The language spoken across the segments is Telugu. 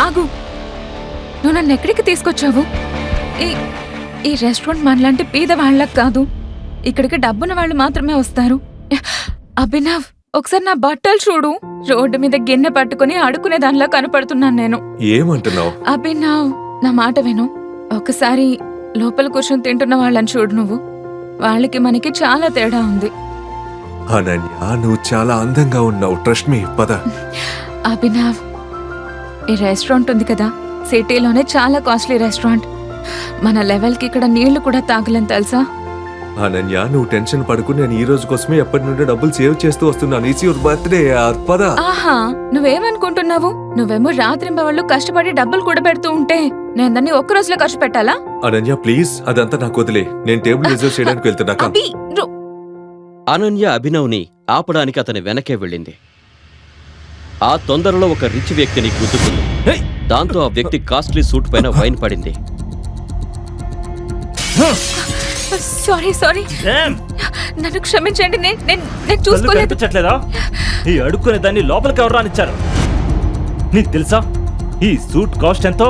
ఆగు, నువ్వు నన్ను ఎక్కడికి తీసుకొచ్చావు? ఈ రెస్టారెంట్ మనలాంటి పేద వాళ్ళకి కాదు, ఇక్కడికి డబ్బున్న వాళ్ళు మాత్రమే వస్తారు. అభినవ్, ఒకసారి నా బట్టలు చూడు. రోడ్డు మీద గిన్నె పట్టుకుని ఆడుకునే దానిలా కనపడుతున్నాను నేను. ఏమంటున్నావు? అభినవ్, నా మాట విను. ఒకసారి లోపల కూర్చొని తింటున్న వాళ్ళని చూడు నువ్వు. వాళ్ళకి మనకి చాలా తేడా ఉంది. అనన్య, నువ్వు చాలా అందంగా ఉన్నావు. Trust me. పద. అభినవ్, ఈ రెస్టారెంట్ ఉంది కదా, సిటీలోనే చాలా కాస్ట్లీ రెస్టారెంట్. మన లెవెల్కి ఇక్కడ నీళ్లు కూడా తాగలేని తెలుసా? అనన్య, నువ్వు టెన్షన్ పడుకు. నేను ఈ రోజు కోసమే ఎప్పటి నుండి డబ్బులు సేవ్ చేస్తూ వస్తున్నాను. It's your birthday. పద. ఆహా, నువ్వేమనుకుంటున్నావు? నువ్వేమో రాత్రింబవళ్ళు కష్టపడి డబ్బులు కూడా పెడుతూ ఉంటే నేను దాన్ని ఒక్క రోజులో ఖర్చు పెట్టాలా? అనన్య ప్లీజ్, అదంతా నాకు వదిలే. నేను టేబుల్ రిజర్వ్ చేయడానికి వెళ్తున్నా. అనన్య అభినవ్ని ఆపడానికి అతని వెనకే వెళ్ళింది. ఆ తొందరలో ఒక రిచ్ వ్యక్తిని గుద్దుకుంది. దాంతో ఆ వ్యక్తి కాస్ట్లీ సూట్ పైన వైన్ పడింది. సారీ, నన్ను క్షమించండి. నేను చూసుకోలేదు. ఈ అడుక్కునే దాన్ని లోపలికి ఎవరు రానిచ్చారు? నీకు తెలుసా ఈ సూట్ కాస్ట్ ఎంతో?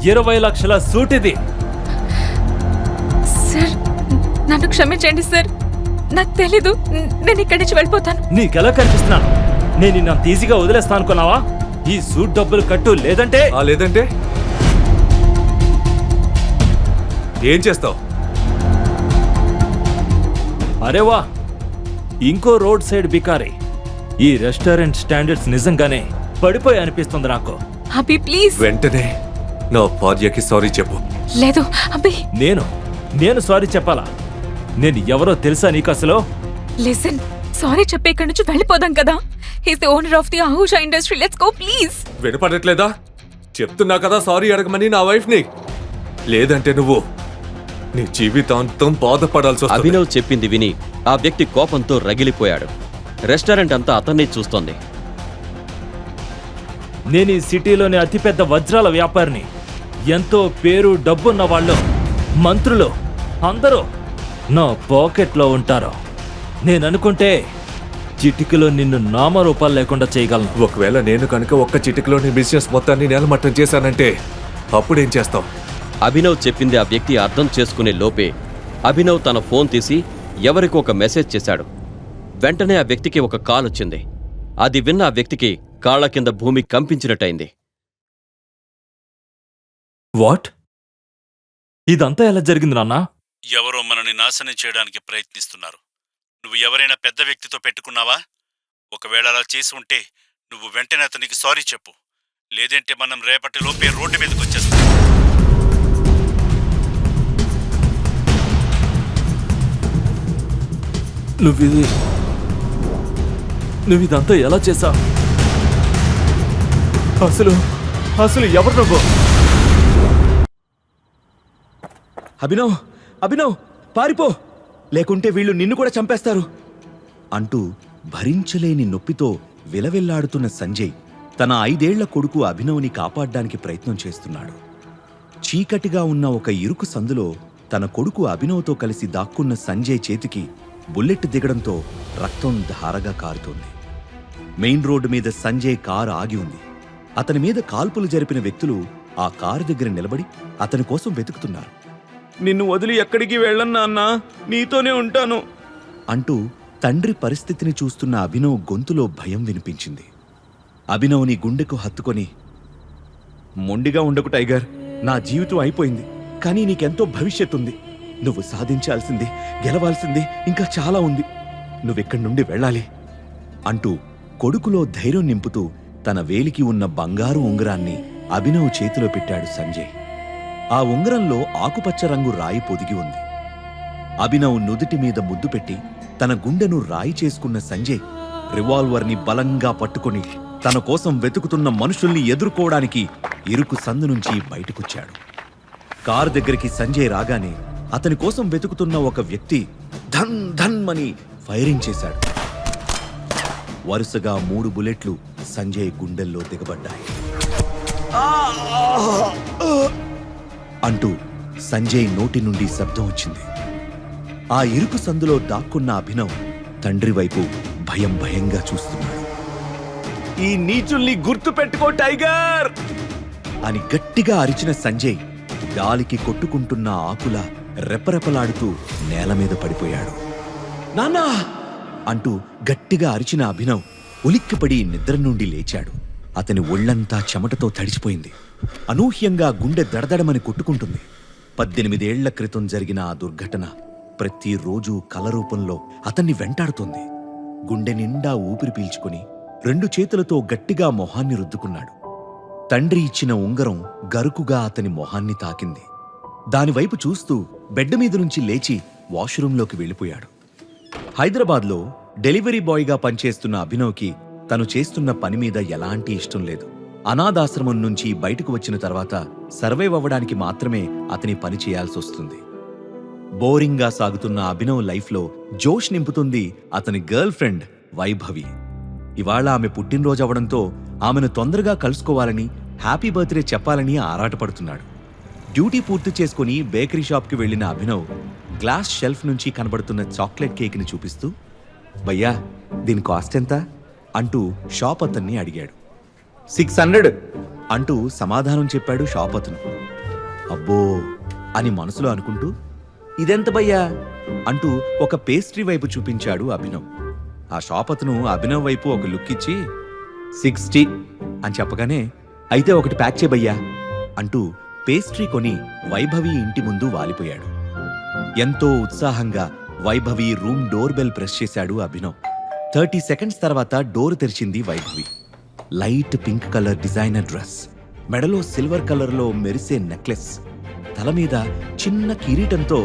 20 లక్షల సూట్ ఇది. సార్, నన్ను క్షమించండి సార్, నాకు తెలీదు. నేను ఇక్కడి నుంచి వెళ్ళిపోతాను. నీకెలా కనిపిస్తున్నాను? నేను నా ఈజీగా వదిలేస్తా అనుకున్నావా? ఈ సూట్ డబ్బులు కట్టు, లేదంటే లేదంటే ఏం చేస్తావు? అరేవా, ఇంకో రోడ్ సైడ్ బికారి. ఈ రెస్టారెంట్ స్టాండర్డ్స్ నిజంగానే పడిపోయి అనిపిస్తుంది నాకు. అభి ప్లీజ్. వెంటనే నా భార్యకి సారీ చెప్పు. లేదు అభి. నేను సారీ చెప్పాలా? నేను ఎవరో తెలుసా నీకు అసలు? లిసన్, సారీ చెప్పి ఇక్కడి నుంచి వెళ్ళిపోదాం కదా. He's the owner of the ఆహుషా ఇండస్ట్రీ. Let's go please. వినపడట్లేదా? చెప్తున్నా కదా సారీ అడగమని నా వైఫ్ ని. లేదంటే నువ్వు నీ జీవితాంతం బాధపడాల్సి వస్తుంది. అభినవ్ చెప్పింది విని ఆ వ్యక్తి కోపంతో రగిలిపోయాడు. రెస్టారెంట్ అంతా అతన్ని చూస్తోంది. నేను ఈ సిటీలోని అతిపెద్ద వజ్రాల వ్యాపారిని. ఎంతో పేరు డబ్బున్న వాళ్ళు, మంత్రులు అందరూ నా పాకెట్లో ఉంటారు. నేననుకుంటే చిటికలో నిన్ను నామరూపాలు లేకుండా చేయగలను. ఒకవేళ నేను కనుక ఒక్క చిటికలోని బిజినెస్ మొత్తాన్ని నేలమట్టం చేశానంటే అప్పుడేం చేస్తావు? అభినవ్ చెప్పింది ఆ వ్యక్తి అర్థం చేసుకునే లోపే అభినవ్ తన ఫోన్ తీసి ఎవరికో ఒక మెసేజ్ చేశాడు. వెంటనే ఆ వ్యక్తికి ఒక కాల్ వచ్చింది. అది విన్న ఆ వ్యక్తికి కాళ్ల కింద భూమి కంపించినట్టయింది. వాట్? ఇదంతా ఎలా జరిగింది నాన్నా? ఎవరో మనని నాశనం చేయడానికి ప్రయత్నిస్తున్నారు. నువ్వు ఎవరైనా పెద్ద వ్యక్తితో పెట్టుకున్నావా? ఒకవేళ అలా చేసి ఉంటే నువ్వు వెంటనే అతనికి సారీ చెప్పు. లేదంటే మనం రేపటి లోపే రోడ్డు మీదకి వచ్చేస్తాం. నువ్విదంతా ఎలా చేశా? అసలు ఎవరు నువ్వు? అభినవ్ పారిపో, లేకుంటే వీళ్ళు నిన్ను కూడా చంపేస్తారు అంటూ భరించలేని నొప్పితో విలవిల్లాడుతున్న సంజయ్ తన 5 ఏళ్ల కొడుకు అభినవ్ని కాపాడ్డానికి ప్రయత్నం చేస్తున్నాడు. చీకటిగా ఉన్న ఒక ఇరుకు సందులో తన కొడుకు అభినవ్తో కలిసి దాక్కున్న సంజయ్ చేతికి బుల్లెట్ దిగడంతో రక్తం ధారగా కారుతోంది. మెయిన్ రోడ్డు మీద సంజయ్ కారు ఆగి ఉంది. అతని మీద కాల్పులు జరిపిన వ్యక్తులు ఆ కారు దగ్గర నిలబడి అతని కోసం వెతుకుతున్నారు. నిన్ను వదిలి ఎక్కడికి వెళ్ళన్నా అన్నా, నీతోనే ఉంటాను అంటూ తండ్రి పరిస్థితిని చూస్తున్న అభినవ్ గొంతులో భయం వినిపించింది. అభినవ్ని గుండెకు హత్తుకొని, మొండిగా ఉండకు టైగర్, నా జీవితం అయిపోయింది, కానీ నీకెంతో భవిష్యత్తుంది. నువ్వు సాధించాల్సింది, గెలవాల్సింది ఇంకా చాలా ఉంది. నువ్వెక్కడి నుండి వెళ్ళాలి అంటూ కొడుకులో ధైర్యం నింపుతూ తన వేలికి ఉన్న బంగారు ఉంగరాన్ని అభినవ్ చేతిలో పెట్టాడు సంజయ్. ఆ ఉంగరంలో ఆకుపచ్చ రంగు రాయి పొదిగి ఉంది. అభినవ్ నుదుటి మీద ముద్దు పెట్టి తన గుండెను రాయి చేసుకున్న సంజయ్ రివాల్వర్ని బలంగా పట్టుకుని తన కోసం వెతుకుతున్న మనుషుల్ని ఎదుర్కోవడానికి ఇరుకు సందు నుంచి బయటకొచ్చాడు. కారు దగ్గరికి సంజయ్ రాగానే అతని కోసం వెతుకుతున్న ఒక వ్యక్తి ధన్ ధన్ అని ఫైరింగ్ చేశాడు. వరుసగా 3 బుల్లెట్లు సంజయ్ గుండెల్లో దిగబడ్డాయి. అంటూ సంజయ్ నోటి నుండి శబ్దం వచ్చింది. ఆ ఇరుకు సందులో దాక్కున్న అభినవ్ తండ్రి వైపు భయంగా చూస్తున్నాడు. ఈ నీచుల్ని గుర్తు పెట్టుకో టైగర్ అని గట్టిగా అరిచిన సంజయ్ గాలికి కొట్టుకుంటున్న ఆకుల రెపరెపలాడుతూ నేల మీద పడిపోయాడు. నాన్నా అంటూ గట్టిగా అరిచిన అభినవ్ ఉలిక్కిపడి నిద్ర నుండి లేచాడు. అతని ఒళ్లంతా చెమటతో తడిచిపోయింది. అనూహ్యంగా గుండె దడదడమని కొట్టుకుంటుంది. 18 ఏళ్ల క్రితం జరిగిన ఆ దుర్ఘటన ప్రతిరోజు కల రూపంలో అతన్ని వెంటాడుతోంది. గుండె నిండా ఊపిరి పీల్చుకుని 2 చేతులతో గట్టిగా మొహాన్ని రుద్దుకున్నాడు. తండ్రి ఇచ్చిన ఉంగరం గరుకుగా అతని మొహాన్ని తాకింది. దానివైపు చూస్తూ బెడ్ మీద నుంచి లేచి వాష్రూంలోకి వెళ్ళిపోయాడు. హైదరాబాద్లో డెలివరీ బాయ్గా పనిచేస్తున్న అభినవ్కి తను చేస్తున్న పని మీద ఎలాంటి ఇష్టం లేదు. అనాథాశ్రమం నుంచి బయటకు వచ్చిన తర్వాత సర్వైవ్ అవ్వడానికి మాత్రమే అతని పని చేయాల్సొస్తుంది. బోరింగ్గా సాగుతున్న అభినవ్ లైఫ్లో జోష్ నింపుతుంది అతని గర్ల్ ఫ్రెండ్ వైభవి. ఇవాళ ఆమె పుట్టినరోజు అవడంతో ఆమెను తొందరగా కలుసుకోవాలని, హ్యాపీ బర్త్డే చెప్పాలని ఆరాటపడుతున్నాడు. డ్యూటీ పూర్తి చేసుకుని బేకరీ షాప్కి వెళ్లిన అభినవ్ గ్లాస్ షెల్ఫ్ నుంచి కనబడుతున్న చాక్లెట్ కేక్ని చూపిస్తూ, భయ్యా దీని కాస్ట్ ఎంత అంటూ షాప్ అతన్ని అడిగాడు. 600 అంటూ సమాధానం చెప్పాడు షాప్ అతను. అబ్బో అని మనసులో అనుకుంటూ, ఇదెంత భయ్యా అంటూ ఒక పేస్ట్రీ వైపు చూపించాడు అభినవ్. ఆ షాప్ అతను అభినవ్ వైపు ఒక లుక్ ఇచ్చి 60 అని చెప్పగానే, అయితే ఒకటి ప్యాక్ చేయబయ్యా అంటూ పేస్ట్రీ కొని వైభవి ఇంటి ముందు వాలిపోయాడు. ఎంతో ఉత్సాహంగా Vaibhavi room door bell press చేశాడు అభినవ్. 30 సెకండ్స్ తర్వాత డోర్ తెరిచింది Vaibhavi. Light pink colour designer dress, మెడలో సిల్వర్ కలర్లో మెరిసే నెక్లెస్, తల మీద చిన్న కిరీటంతో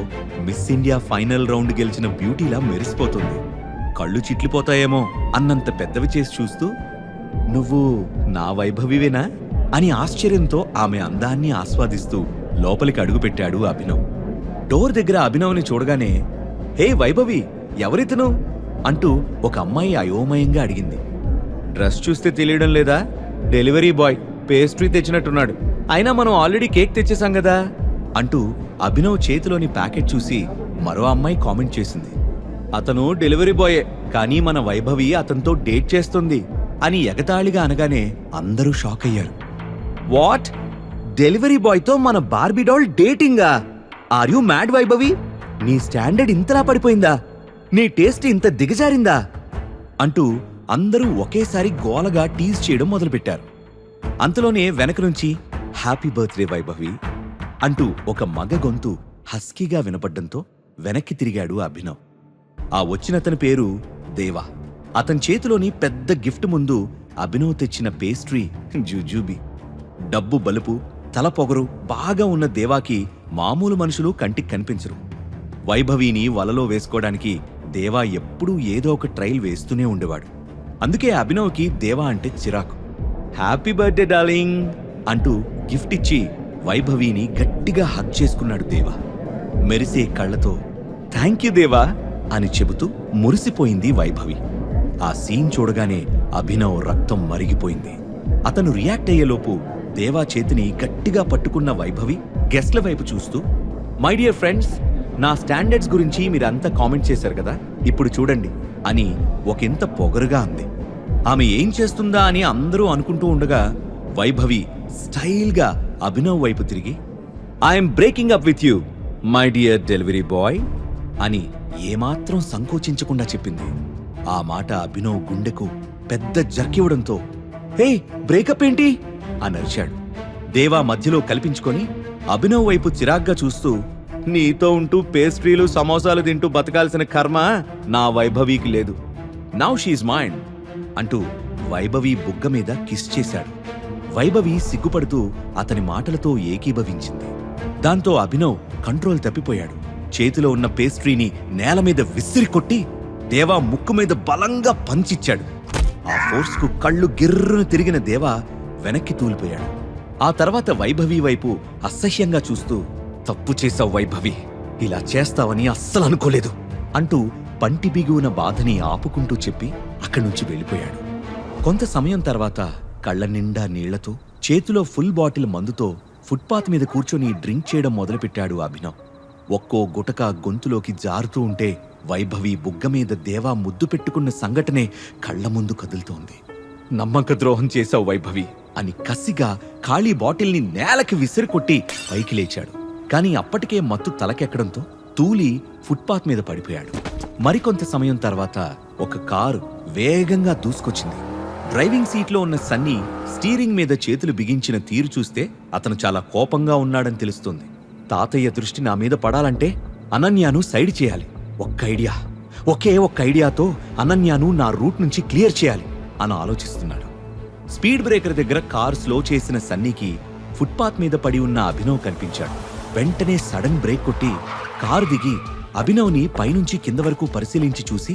మిస్ ఇండియా ఫైనల్ రౌండ్ గెలిచిన బ్యూటీలా మెరిసిపోతుంది. కళ్ళు చిట్లిపోతాయేమో అన్నంత పెద్దవి చేసి చూస్తూ, నువ్వు నా వైభవివేనా అని ఆశ్చర్యంతో ఆమె అందాన్ని ఆస్వాదిస్తూ లోపలికి అడుగుపెట్టాడు అభినవ్. డోర్ దగ్గర అభినవ్ని చూడగానే, హే వైభవి, ఎవరితను అంటూ ఒక అమ్మాయి అయోమయంగా అడిగింది. డ్రెస్ చూస్తే తెలియడం లేదా? డెలివరీ బాయ్ పేస్ట్రీ తెచ్చినట్టున్నాడు. అయినా మనం ఆల్రెడీ కేక్ తెచ్చేసాం కదా అంటూ అభినవ్ చేతిలోని ప్యాకెట్ చూసి మరో అమ్మాయి కామెంట్ చేసింది. అతను డెలివరీ బాయే, కానీ మన వైభవి అతనితో డేట్ చేస్తుంది అని ఎగతాళిగా అనగానే అందరూ షాక్ అయ్యారు. వాట్? డెలివరీ బాయ్తో మన బార్బీ డాల్ డేటింగా? Are you mad Vaibhavi? నీ స్టాండర్డ్ ఇంతలా పడిపోయిందా? నీ టేస్ట్ ఇంత దిగజారిందా అంటూ అందరూ ఒకేసారి గోలగా టీజ్ చేయడం మొదలుపెట్టారు. అంతలోనే వెనక నుంచి హ్యాపీ బర్త్డే వైభవి అంటూ ఒక మగ గొంతు హస్కీగా వినపడ్డంతో వెనక్కి తిరిగాడు అభినవ్. ఆ వచ్చినతని పేరు దేవా. అతని చేతిలోని పెద్ద గిఫ్ట్ ముందు అభినవ్ తెచ్చిన పేస్ట్రీ జుజూబీ. డబ్బు బలుపు, తల పొగరు బాగా ఉన్న దేవాకి మామూలు మనుషులు కంటికి కనిపించరు. వైభవిని వలలో వేసుకోవడానికి దేవా ఎప్పుడూ ఏదో ఒక ట్రైల్ వేస్తూనే ఉండేవాడు. అందుకే అభినవ్కి దేవా అంటే చిరాకు. హ్యాపీ బర్త్డే డార్లింగ్ అంటూ గిఫ్ట్ ఇచ్చి వైభవిని గట్టిగా హగ్ చేసుకున్నాడు దేవా. మెరిసే కళ్లతో థ్యాంక్ యూ దేవా అని చెబుతూ మురిసిపోయింది వైభవి. ఆ సీన్ చూడగానే అభినవ్ రక్తం మరిగిపోయింది. అతను రియాక్ట్ అయ్యేలోపు దేవా చేతిని గట్టిగా పట్టుకున్న వైభవి గెస్ట్ల వైపు చూస్తూ, మై డియర్ ఫ్రెండ్స్, నా స్టాండర్డ్స్ గురించి మీరంతా కామెంట్ చేశారు కదా, ఇప్పుడు చూడండి అని ఒకంత పొగరుగా అంది. ఆమె ఏం చేస్తుందా అని అందరూ అనుకుంటూ ఉండగా వైభవి స్టైల్గా అభినవ్ వైపు తిరిగి, I'm breaking up with you my dear delivery boy అని ఏమాత్రం సంకోచించకుండా చెప్పింది. ఆ మాట అభినవ్ గుండెకు పెద్ద జర్కివ్వడంతో, హే బ్రేకప్ ఏంటి అని అరిచాడు. దేవా మధ్యలో కల్పించుకొని అభినవ్ వైపు చిరాగ్గా చూస్తూ, నీతో ఉంటూ పేస్ట్రీలు సమోసాలు తింటూ బతకాల్సిన కర్మ నా వైభవికి లేదు. నౌ షీజ్ మైండ్ అంటూ వైభవి బుగ్గ మీద కిస్ చేశాడు. వైభవి సిగ్గుపడుతూ అతని మాటలతో ఏకీభవించింది. దాంతో అభినవ్ కంట్రోల్ తప్పిపోయాడు. చేతిలో ఉన్న పేస్ట్రీని నేల మీద విసిరి కొట్టి దేవా ముక్కు మీద బలంగా పంచిచ్చాడు. ఆ ఫోర్స్కు కళ్ళు గిర్రును తిరిగిన దేవా వెనక్కి తూలిపోయాడు. ఆ తర్వాత వైభవి వైపు అసహ్యంగా చూస్తూ, తప్పు చేశావు వైభవి, ఇలా చేస్తావని అస్సలు అనుకోలేదు అంటూ పంటి బిగువున బాధని ఆపుకుంటూ చెప్పి అక్కడి నుంచి వెళ్ళిపోయాడు. కొంత సమయం తర్వాత కళ్ళ నిండా నీళ్లతో, చేతిలో ఫుల్ బాటిల్ మందుతో ఫుట్పాత్ మీద కూర్చొని డ్రింక్ చేయడం మొదలుపెట్టాడు అభినవ్. ఒక్కో గుటక గొంతులోకి జారుతూ ఉంటే వైభవి బుగ్గ మీద దేవా ముద్దు పెట్టుకున్న సంఘటనే కళ్ల ముందు కదులుతోంది. నమ్మక ద్రోహం చేశావు వైభవి అని కసిగా ఖాళీ బాటిల్ని నేలకి విసిరికొట్టి పైకి లేచాడు. కాని అప్పటికే మత్తు తలకెక్కడంతో తూలి ఫుట్పాత్ మీద పడిపోయాడు. మరికొంత సమయం తర్వాత ఒక కారు వేగంగా దూసుకొచ్చింది. డ్రైవింగ్ సీట్లో ఉన్న సన్నీ స్టీరింగ్ మీద చేతులు బిగించిన తీరు చూస్తే అతను చాలా కోపంగా ఉన్నాడని తెలుస్తుంది. తాతయ్య దృష్టి నా మీద పడాలంటే అనన్యను సైడ్ చేయాలి. ఒకే ఒక్క ఐడియాతో అనన్యను నా రూట్ నుంచి క్లియర్ చేయాలి అని ఆలోచిస్తున్నాడు. స్పీడ్ బ్రేకర్ దగ్గర కారు స్లో చేసిన సన్నీకి ఫుట్పాత్ మీద పడి ఉన్న అభినవ్ కనిపించాడు. వెంటనే సడన్ బ్రేక్ కొట్టి కారు దిగి అభినవ్ని పైనుంచి కింద వరకు పరిశీలించి చూసి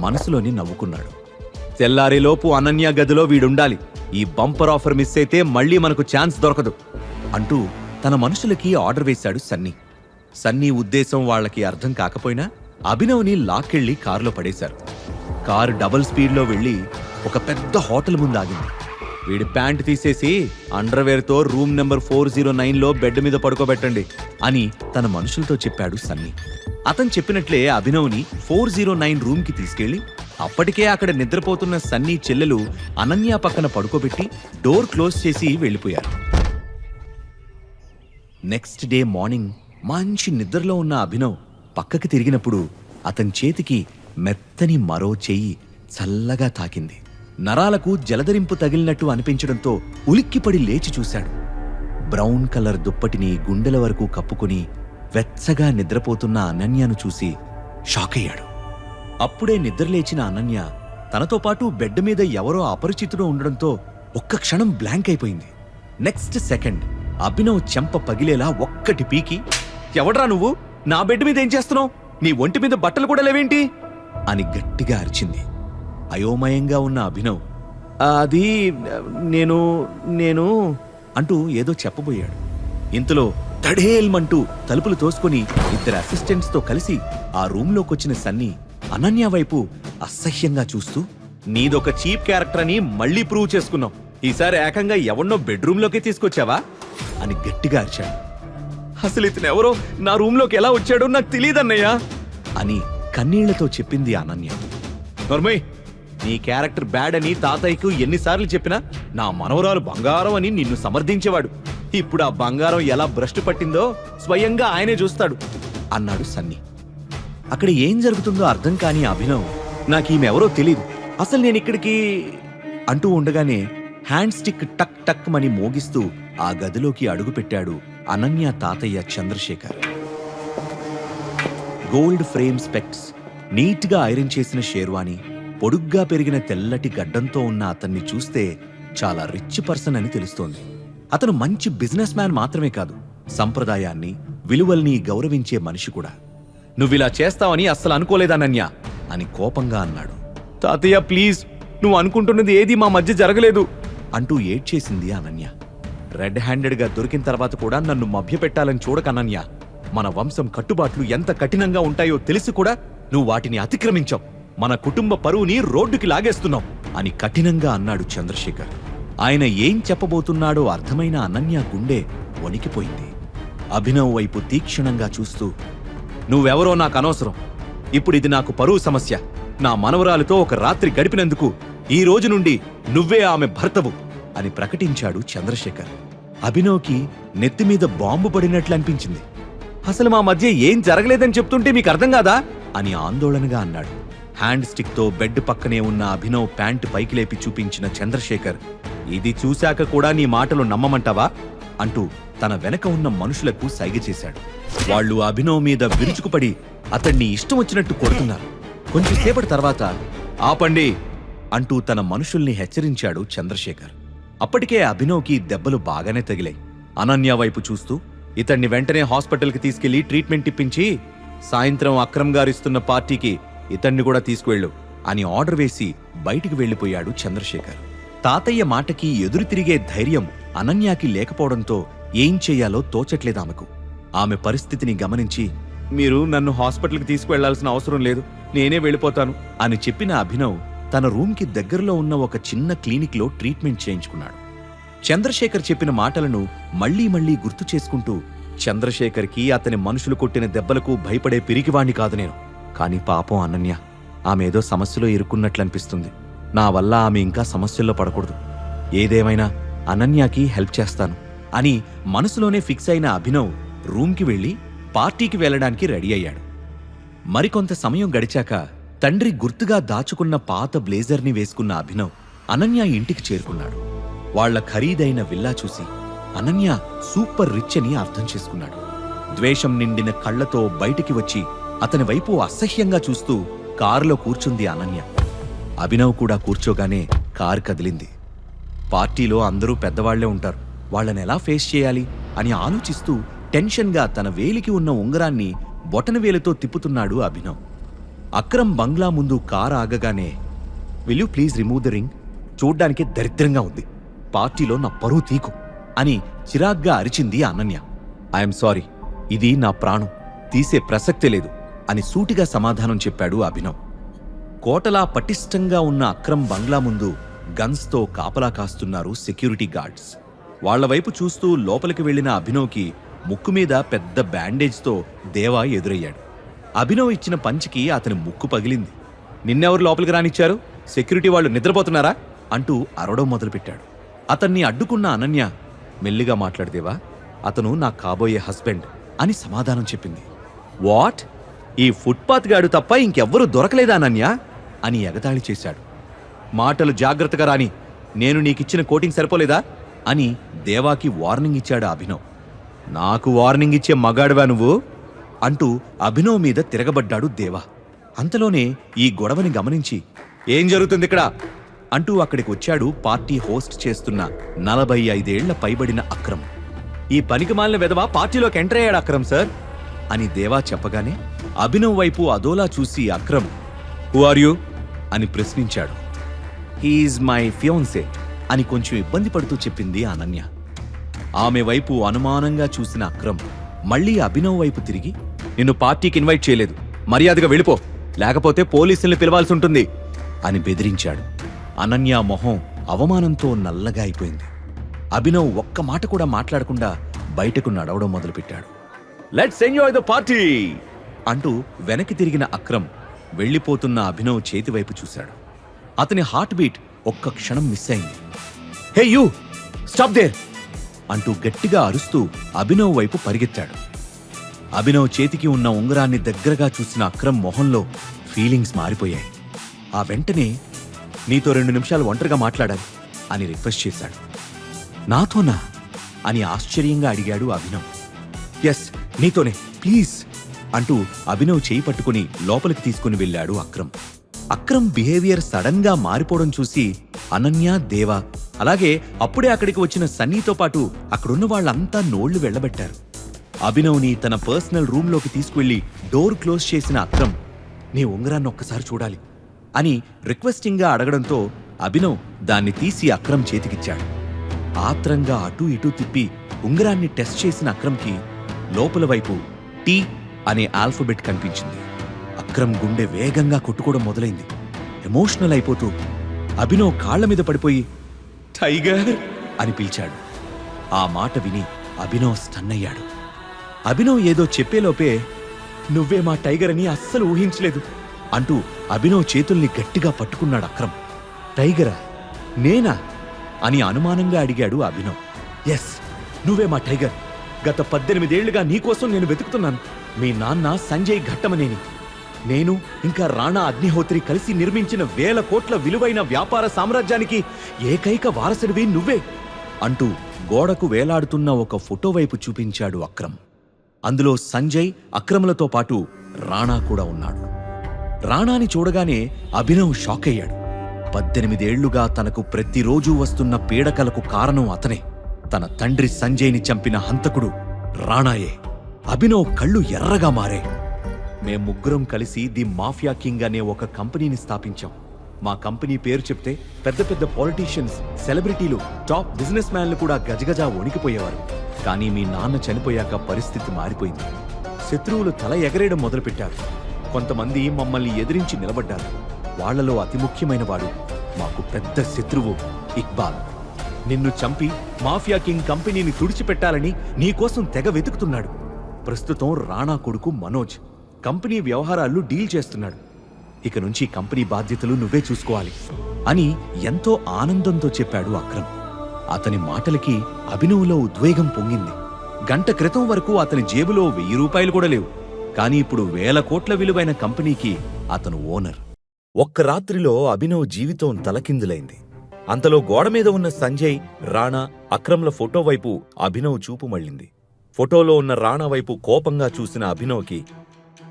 మనసులోని నవ్వుకున్నాడు. తెల్లారేలోపు అనన్య గదిలో వీడుండాలి. ఈ బంపర్ ఆఫర్ మిస్ అయితే మళ్ళీ మనకు ఛాన్స్ దొరకదు అంటూ తన మనుషులకి ఆర్డర్ వేశాడు సన్నీ. సన్నీ ఉద్దేశం వాళ్లకి అర్థం కాకపోయినా అభినవ్ని లాక్కెళ్లి కారులో పడేశారు. కారు డబుల్ స్పీడ్లో వెళ్లి ఒక పెద్ద హోటల్ ముందు ఆగింది. వీడి ప్యాంట్ తీసేసి అండర్వేర్తో రూమ్ నెంబర్ 409లో బెడ్ మీద పడుకోబెట్టండి అని తన మనుషులతో చెప్పాడు సన్నీ. అతను చెప్పినట్లే అభినవ్ని 409 రూమ్కి తీసుకెళ్లి అప్పటికే అక్కడ నిద్రపోతున్న సన్నీ చెల్లెలు అనన్య పక్కన పడుకోబెట్టి డోర్ క్లోజ్ చేసి వెళ్లిపోయారు. నెక్స్ట్ డే మార్నింగ్ మంచి నిద్రలో ఉన్న అభినవ్ పక్కకి తిరిగినప్పుడు అతని చేతికి మెత్తని మరో చెయ్యి చల్లగా తాకింది. నరాలకు జలధరింపు తగిలినట్టు అనిపించడంతో ఉలిక్కిపడి లేచి చూశాడు. బ్రౌన్ కలర్ దుప్పటిని గుండెల వరకు కప్పుకుని వెచ్చగా నిద్రపోతున్న అనన్యను చూసి షాక్ అయ్యాడు. అప్పుడే నిద్రలేచిన అనన్య తనతో పాటు బెడ్ మీద ఎవరో అపరిచితుడు ఉండడంతో ఒక్క క్షణం బ్లాంక్ అయిపోయింది. నెక్స్ట్ సెకండ్ అభినవ్ చెంప పగిలేలా ఒక్కటి పీకి, ఎవడ్రా నువ్వు? నా బెడ్ మీద ఏం చేస్తున్నావు? నీ ఒంటి మీద బట్టలు కూడా లేవేంటి అని గట్టిగా అరిచింది. అయోమయంగా ఉన్న అభినవ్ అది నేను అంటూ ఏదో చెప్పబోయాడు. ఇంతలో తడేల్మంటూ తలుపులు తోసుకొని ఇద్దరు అసిస్టెంట్స్తో కలిసి ఆ రూంలోకొచ్చిన సన్నీ అనన్య వైపు అసహ్యంగా చూస్తూ, నీదొక చీప్ క్యారెక్టర్ అని మళ్ళీ ప్రూవ్ చేసుకున్నావు. ఈసారి ఏకంగా ఎవన్నో బెడ్రూమ్లోకి తీసుకొచ్చావా అని గట్టిగా అరిచాడు. అసలు ఇతను ఎవరో నా రూంలోకి ఎలా వచ్చాడో నాకు తెలియదన్నయ్యా అని కన్నీళ్లతో చెప్పింది అనన్య. నర్మయ్, నీ క్యారెక్టర్ బ్యాడ్ అని తాతయ్యకు ఎన్నిసార్లు చెప్పినా నా మనవరాలు బంగారం అని నిన్ను సమర్థించేవాడు. ఇప్పుడు ఆ బంగారం ఎలా భ్రష్టు పట్టిందో స్వయంగా ఆయనే చూస్తాడు అన్నాడు సన్నీ. అక్కడ ఏం జరుగుతుందో అర్థం కాని అభినవ్ నాకీమెవరో తెలీదు, అసలు నేనిక్కడికి అంటూ ఉండగానే హ్యాండ్ స్టిక్ టక్ టక్ మని మోగిస్తూ ఆ గదిలోకి అడుగుపెట్టాడు అనన్య తాతయ్య చంద్రశేఖర్. గోల్డ్ ఫ్రేమ్ స్పెక్ట్స్, నీట్గా ఐరన్ చేసిన షేర్వాణి, పొడుగ్గా పెరిగిన తెల్లటి గడ్డంతో ఉన్న అతన్ని చూస్తే చాలా రిచ్ పర్సన్ అని తెలుస్తోంది. అతను మంచి బిజినెస్ మ్యాన్ మాత్రమే కాదు, సంప్రదాయాన్ని విలువల్ని గౌరవించే మనిషి కూడా. నువ్విలా చేస్తావని అస్సలు అనుకోలేదనన్య అని కోపంగా అన్నాడు. తాతయ్య ప్లీజ్, నువ్వు అనుకుంటున్నది ఏది మా మధ్య జరగలేదు అంటూ ఏడ్చేసింది అనన్య. రెడ్ హ్యాండెడ్గా దొరికిన తర్వాత కూడా నన్ను మభ్యపెట్టాలని చూడకనన్య. మన వంశం కట్టుబాట్లు ఎంత కఠినంగా ఉంటాయో తెలిసి కూడా నువ్వు వాటిని అతిక్రమించావు. మన కుటుంబ పరువుని రోడ్డుకి లాగేస్తున్నావు అని కఠినంగా అన్నాడు చంద్రశేఖర్. ఆయన ఏం చెప్పబోతున్నాడో అర్థమైన అనన్య గుండె వణికిపోయింది. అభినవ్ వైపు తీక్షణంగా చూస్తూ, నువ్వెవరో నాకు అనవసరం. ఇప్పుడు ఇది నాకు పరువు సమస్య. నా మనవరాలితో ఒక రాత్రి గడిపినందుకు ఈ రోజు నుండి నువ్వే ఆమె భర్తవు అని ప్రకటించాడు చంద్రశేఖర్. అభినవ్కి నెత్తిమీద బాంబు పడినట్లు అనిపించింది. అసలు మా మధ్య ఏం జరగలేదని చెప్తుంటే మీకు అర్థం కాదా అని ఆందోళనగా అన్నాడు. హ్యాండ్ స్టిక్ తో బెడ్ పక్కనే ఉన్న అభినవ్ ప్యాంటు పైకి లేపి చూపించిన చంద్రశేఖర్, ఇది చూశాక కూడా నీ మాటలు నమ్మమంటావా అంటూ తన వెనక ఉన్న మనుషులకు సైగ చేశాడు. వాళ్లు అభినవ్ మీద విరుచుకుపడి అతన్ని ఇష్టం వచ్చినట్టు కొడుతున్నారు. కొంచెంసేపటి తర్వాత ఆపండి అంటూ తన మనుషుల్ని హెచ్చరించాడు చంద్రశేఖర్. అప్పటికే అభినవ్కి దెబ్బలు బాగానే తగిలాయి. అనన్య వైపు చూస్తూ, ఇతన్ని వెంటనే హాస్పిటల్కి తీసుకెళ్లి ట్రీట్మెంట్ ఇప్పించి సాయంత్రం అక్రమ్ గారిస్తున్న పార్టీకి ఇతన్ని కూడా తీసుకువెళ్ళు అని ఆర్డర్ వేసి బయటికి వెళ్లిపోయాడు చంద్రశేఖర్. తాతయ్య మాటకి ఎదురు తిరిగే ధైర్యం అనన్యాకి లేకపోవడంతో ఏం చెయ్యాలో తోచట్లేదామెకు. ఆమె పరిస్థితిని గమనించి, మీరు నన్ను హాస్పిటల్కి తీసుకువెళ్లాల్సిన అవసరం లేదు, నేనే వెళ్ళిపోతాను అని చెప్పిన అభినవ్ తన రూమ్కి దగ్గరలో ఉన్న ఒక చిన్న క్లినిక్లో ట్రీట్మెంట్ చేయించుకున్నాడు. చంద్రశేఖర్ చెప్పిన మాటలను మళ్లీ మళ్లీ గుర్తు చేసుకుంటూ, చంద్రశేఖర్కి అతని మనుషులు కొట్టిన దెబ్బలకు భయపడే పిరికివాణ్ణి కాదు నేను. కాని పాపం అనన్య, ఆమె ఏదో సమస్యలో ఇరుక్కున్నట్లనిపిస్తుంది. నా వల్ల ఆమె ఇంకా సమస్యల్లో పడకూడదు. ఏదేమైనా అనన్యకి హెల్ప్ చేస్తాను అని మనసులోనే ఫిక్స్ అయిన అభినవ్ రూమ్కి వెళ్లి పార్టీకి వెళ్లడానికి రెడీ అయ్యాడు. మరికొంత సమయం గడిచాక తండ్రి గుర్తుగా దాచుకున్న పాత బ్లేజర్ని వేసుకున్న అభినవ్ అనన్య ఇంటికి చేరుకున్నాడు. వాళ్ల ఖరీదైన విల్లా చూసి అనన్య సూపర్ రిచ్ అని అర్థం చేసుకున్నాడు. ద్వేషం నిండిన కళ్లతో బయటికి వచ్చి అతని వైపు అసహ్యంగా చూస్తూ కారులో కూర్చుంది అనన్య. అభినవ్ కూడా కూర్చోగానే కారు కదిలింది. పార్టీలో అందరూ పెద్దవాళ్లే ఉంటారు, వాళ్ళనెలా ఫేస్ చేయాలి అని ఆలోచిస్తూ టెన్షన్గా తన వేలికి ఉన్న ఉంగరాన్ని బొటనవేలుతో తిప్పుతున్నాడు అభినవ్. అక్రమ్ బంగ్లా ముందు కారు ఆగగానే will you please remove the ring, చూడ్డానికి దరిద్రంగా ఉంది, పార్టీలో నా పరువు తీకు అని చిరాగ్గా అరిచింది అనన్య. ఐఎమ్ సారీ, ఇది నా ప్రాణం, తీసే ప్రసక్తే లేదు అని సూటిగా సమాధానం చెప్పాడు అభినవ్. కోటలా పటిష్టంగా ఉన్న అక్రమ్ బంగ్లా ముందు గన్స్తో కాపలా కాస్తున్నారు సెక్యూరిటీ గార్డ్స్. వాళ్లవైపు చూస్తూ లోపలికి వెళ్లిన అభినవ్కి ముక్కు మీద పెద్ద బ్యాండేజ్తో దేవా ఎదురయ్యాడు. అభినవ్ ఇచ్చిన పంచికి అతని ముక్కు పగిలింది. నిన్నెవరు లోపలికి రానిచ్చారు? సెక్యూరిటీ వాళ్ళు నిద్రపోతున్నారా అంటూ అరవడం మొదలుపెట్టాడు. అతన్ని అడ్డుకున్న అనన్య మెల్లిగా మాట్లాడదేవా, అతను నా కాబోయే హస్బెండ్ అని సమాధానం చెప్పింది. వాట్? ఈ ఫుట్పాత్ గాడు తప్ప ఇంకెవ్వరూ దొరకలేదా అనన్య అని ఎగతాళి చేశాడు. మాటలు జాగ్రత్తగా రాని, నేను నీకిచ్చిన కోటింగ్ సరిపోలేదా అని దేవాకి వార్నింగ్ ఇచ్చాడు అభినవ్. నాకు వార్నింగ్ ఇచ్చే మగాడువా నువ్వు అంటూ అభినవ్ మీద తిరగబడ్డాడు దేవా. అంతలోనే ఈ గొడవని గమనించి ఏం జరుగుతుంది ఇక్కడ అంటూ అక్కడికి వచ్చాడు పార్టీ హోస్ట్ చేస్తున్న 45 ఏళ్ల పైబడిన అక్రమ్. ఈ పనికిమాలిన వెధవ పార్టీలోకి ఎంటర్ అయ్యాడు అక్రమ్ సార్ అని దేవా చెప్పగానే అభినవ్ వైపు అదోలా చూసి అక్రమ్ హూ ఆర్ యూ అని ప్రశ్నించాడు. హీఈజ్ మై ఫియాన్సే అని కొంచెం ఇబ్బంది పడుతూ చెప్పింది అనన్య. ఆమె వైపు అనుమానంగా చూసిన అక్రమ్ మళ్లీ అభినవ్ వైపు తిరిగి నిన్ను పార్టీకి ఇన్వైట్ చేయలేదు, మర్యాదగా వెళ్ళిపో, లేకపోతే పోలీసుల్ని పిలవాల్సి ఉంటుంది అని బెదిరించాడు. అనన్య మొహం అవమానంతో నల్లగా అయిపోయింది. అభినవ్ ఒక్క మాట కూడా మాట్లాడకుండా బయటకు నడవడం మొదలుపెట్టాడు. లెట్స్ ఎంజాయ్ ద పార్టీ అంటూ వెనక్కి తిరిగిన అక్రమ్ వెళ్లిపోతున్న అభినవ్ చేతివైపు చూశాడు. అతని హార్ట్ బీట్ ఒక్క క్షణం మిస్ అయింది. హే యూ, స్టాప్ దేర్ అంటూ గట్టిగా అరుస్తూ అభినవ్ వైపు పరిగెత్తాడు. అభినవ్ చేతికి ఉన్న ఉంగరాన్ని దగ్గరగా చూసిన అక్రమ్ మొహంలో ఫీలింగ్స్ మారిపోయాయి. ఆ వెంటనే నీతో 2 నిమిషాలు ఒంటరిగా మాట్లాడాలి అని రిక్వెస్ట్ చేశాడు. నాతోనా అని ఆశ్చర్యంగా అడిగాడు అభినవ్. ఎస్, నీతోనే, ప్లీజ్ అంటూ అభినవ్ చేయి పట్టుకుని లోపలికి తీసుకుని వెళ్ళాడు అక్రమ్. అక్రమ్ బిహేవియర్ సడన్ గా మారిపోవడం చూసి అనన్య, దేవా అలాగే అప్పుడే అక్కడికి వచ్చిన సన్నీతో పాటు అక్కడున్న వాళ్ళంతా నోళ్లు వెళ్లబెట్టారు. అభినవ్ని తన పర్సనల్ రూమ్లోకి తీసుకువెళ్లి డోర్ క్లోజ్ చేసిన అక్రమ్ నీ ఉంగరాన్ని ఒక్కసారి చూడాలి అని రిక్వెస్టింగ్గా అడగడంతో అభినవ్ దాన్ని తీసి అక్రమ్ చేతికిచ్చాడు. ఆత్రంగా అటూ ఇటూ తిప్పి ఉంగరాన్ని టెస్ట్ చేసిన అక్రమ్కి లోపల వైపు టీ అనే ఆల్ఫబెట్ కనిపించింది. అక్రమ్ గుండె వేగంగా కొట్టుకోవడం మొదలైంది. ఎమోషనల్ అయిపోతూ అభినవ్ కాళ్ల మీద పడిపోయి టైగర్ అని పిలిచాడు. ఆ మాట విని అభినవ్ స్టన్ అయ్యాడు. అభినవ్ ఏదో చెప్పేలోపే నువ్వే మా టైగర్ అని అస్సలు ఊహించలేదు అంటూ అభినవ్ చేతుల్ని గట్టిగా పట్టుకున్నాడు అక్రమ్. టైగరా? నేనా అని అనుమానంగా అడిగాడు అభినవ్. ఎస్, నువ్వే మా టైగర్. గత 18 ఏళ్లుగా నీకోసం నేను వెతుకుతున్నాను. మీ నాన్న సంజయ్ ఘట్టమనేని, నేను ఇంకా రాణా అగ్నిహోత్రి కలిసి నిర్మించిన 1000 కోట్ల విలువైన వ్యాపార సామ్రాజ్యానికి ఏకైక వారసుడివి నువ్వే అంటూ గోడకు వేలాడుతున్న ఒక ఫోటో వైపు చూపించాడు అక్రమ్. అందులో సంజయ్, అక్రమ్లతో పాటు రాణా కూడా ఉన్నాడు. రాణాని చూడగానే అభినవ్ షాక్ అయ్యాడు. 18 ఏళ్లుగా తనకు ప్రతిరోజూ వస్తున్న పీడకలకు కారణం అతనే. తన తండ్రి సంజయ్ని చంపిన హంతకుడు రాణాయే. అభినవ్ కళ్ళు ఎర్రగా మారే. మేం ముగ్గురం కలిసి ది మాఫియా కింగ్ అనే ఒక కంపెనీని స్థాపించాం. మా కంపెనీ పేరు చెప్తే పెద్ద పెద్ద పాలిటీషియన్స్, సెలబ్రిటీలు, టాప్ బిజినెస్ మ్యాన్లు కూడా గజగజా వణికిపోయేవారు. కానీ మీ నాన్న చనిపోయాక పరిస్థితి మారిపోయింది. శత్రువులు తల ఎగరేయడం మొదలుపెట్టారు. కొంతమంది మమ్మల్ని ఎదిరించి నిలబడ్డారు. వాళ్లలో అతి ముఖ్యమైన వాడు మాకు పెద్ద శత్రువు ఇక్బాల్. నిన్ను చంపి మాఫియా కింగ్ కంపెనీని తుడిచిపెట్టాలని నీకోసం తెగ వెతుకుతున్నాడు. ప్రస్తుతం రాణా కొడుకు మనోజ్ కంపెనీ వ్యవహారాలు డీల్ చేస్తున్నాడు. ఇక నుంచి కంపెనీ బాధ్యతలు నువ్వే చూసుకోవాలి అని ఎంతో ఆనందంతో చెప్పాడు అక్రమ్. అతని మాటలకి అభినవ్లో ఉద్వేగం పొంగింది. గంట క్రితం వరకు అతని జేబులో 1000 రూపాయలు కూడా లేవు. కానీ ఇప్పుడు 1000 కోట్ల విలువైన కంపెనీకి అతను ఓనర్. ఒక్క రాత్రిలో అభినవ్ జీవితం తలకిందులైంది. అంతలో గోడమీద ఉన్న సంజయ్, రాణా, అక్రమ్ల ఫోటో వైపు అభినవ్ చూపు మళ్ళింది. ఫోటోలో ఉన్న రాణా వైపు కోపంగా చూసిన అభినవ్కి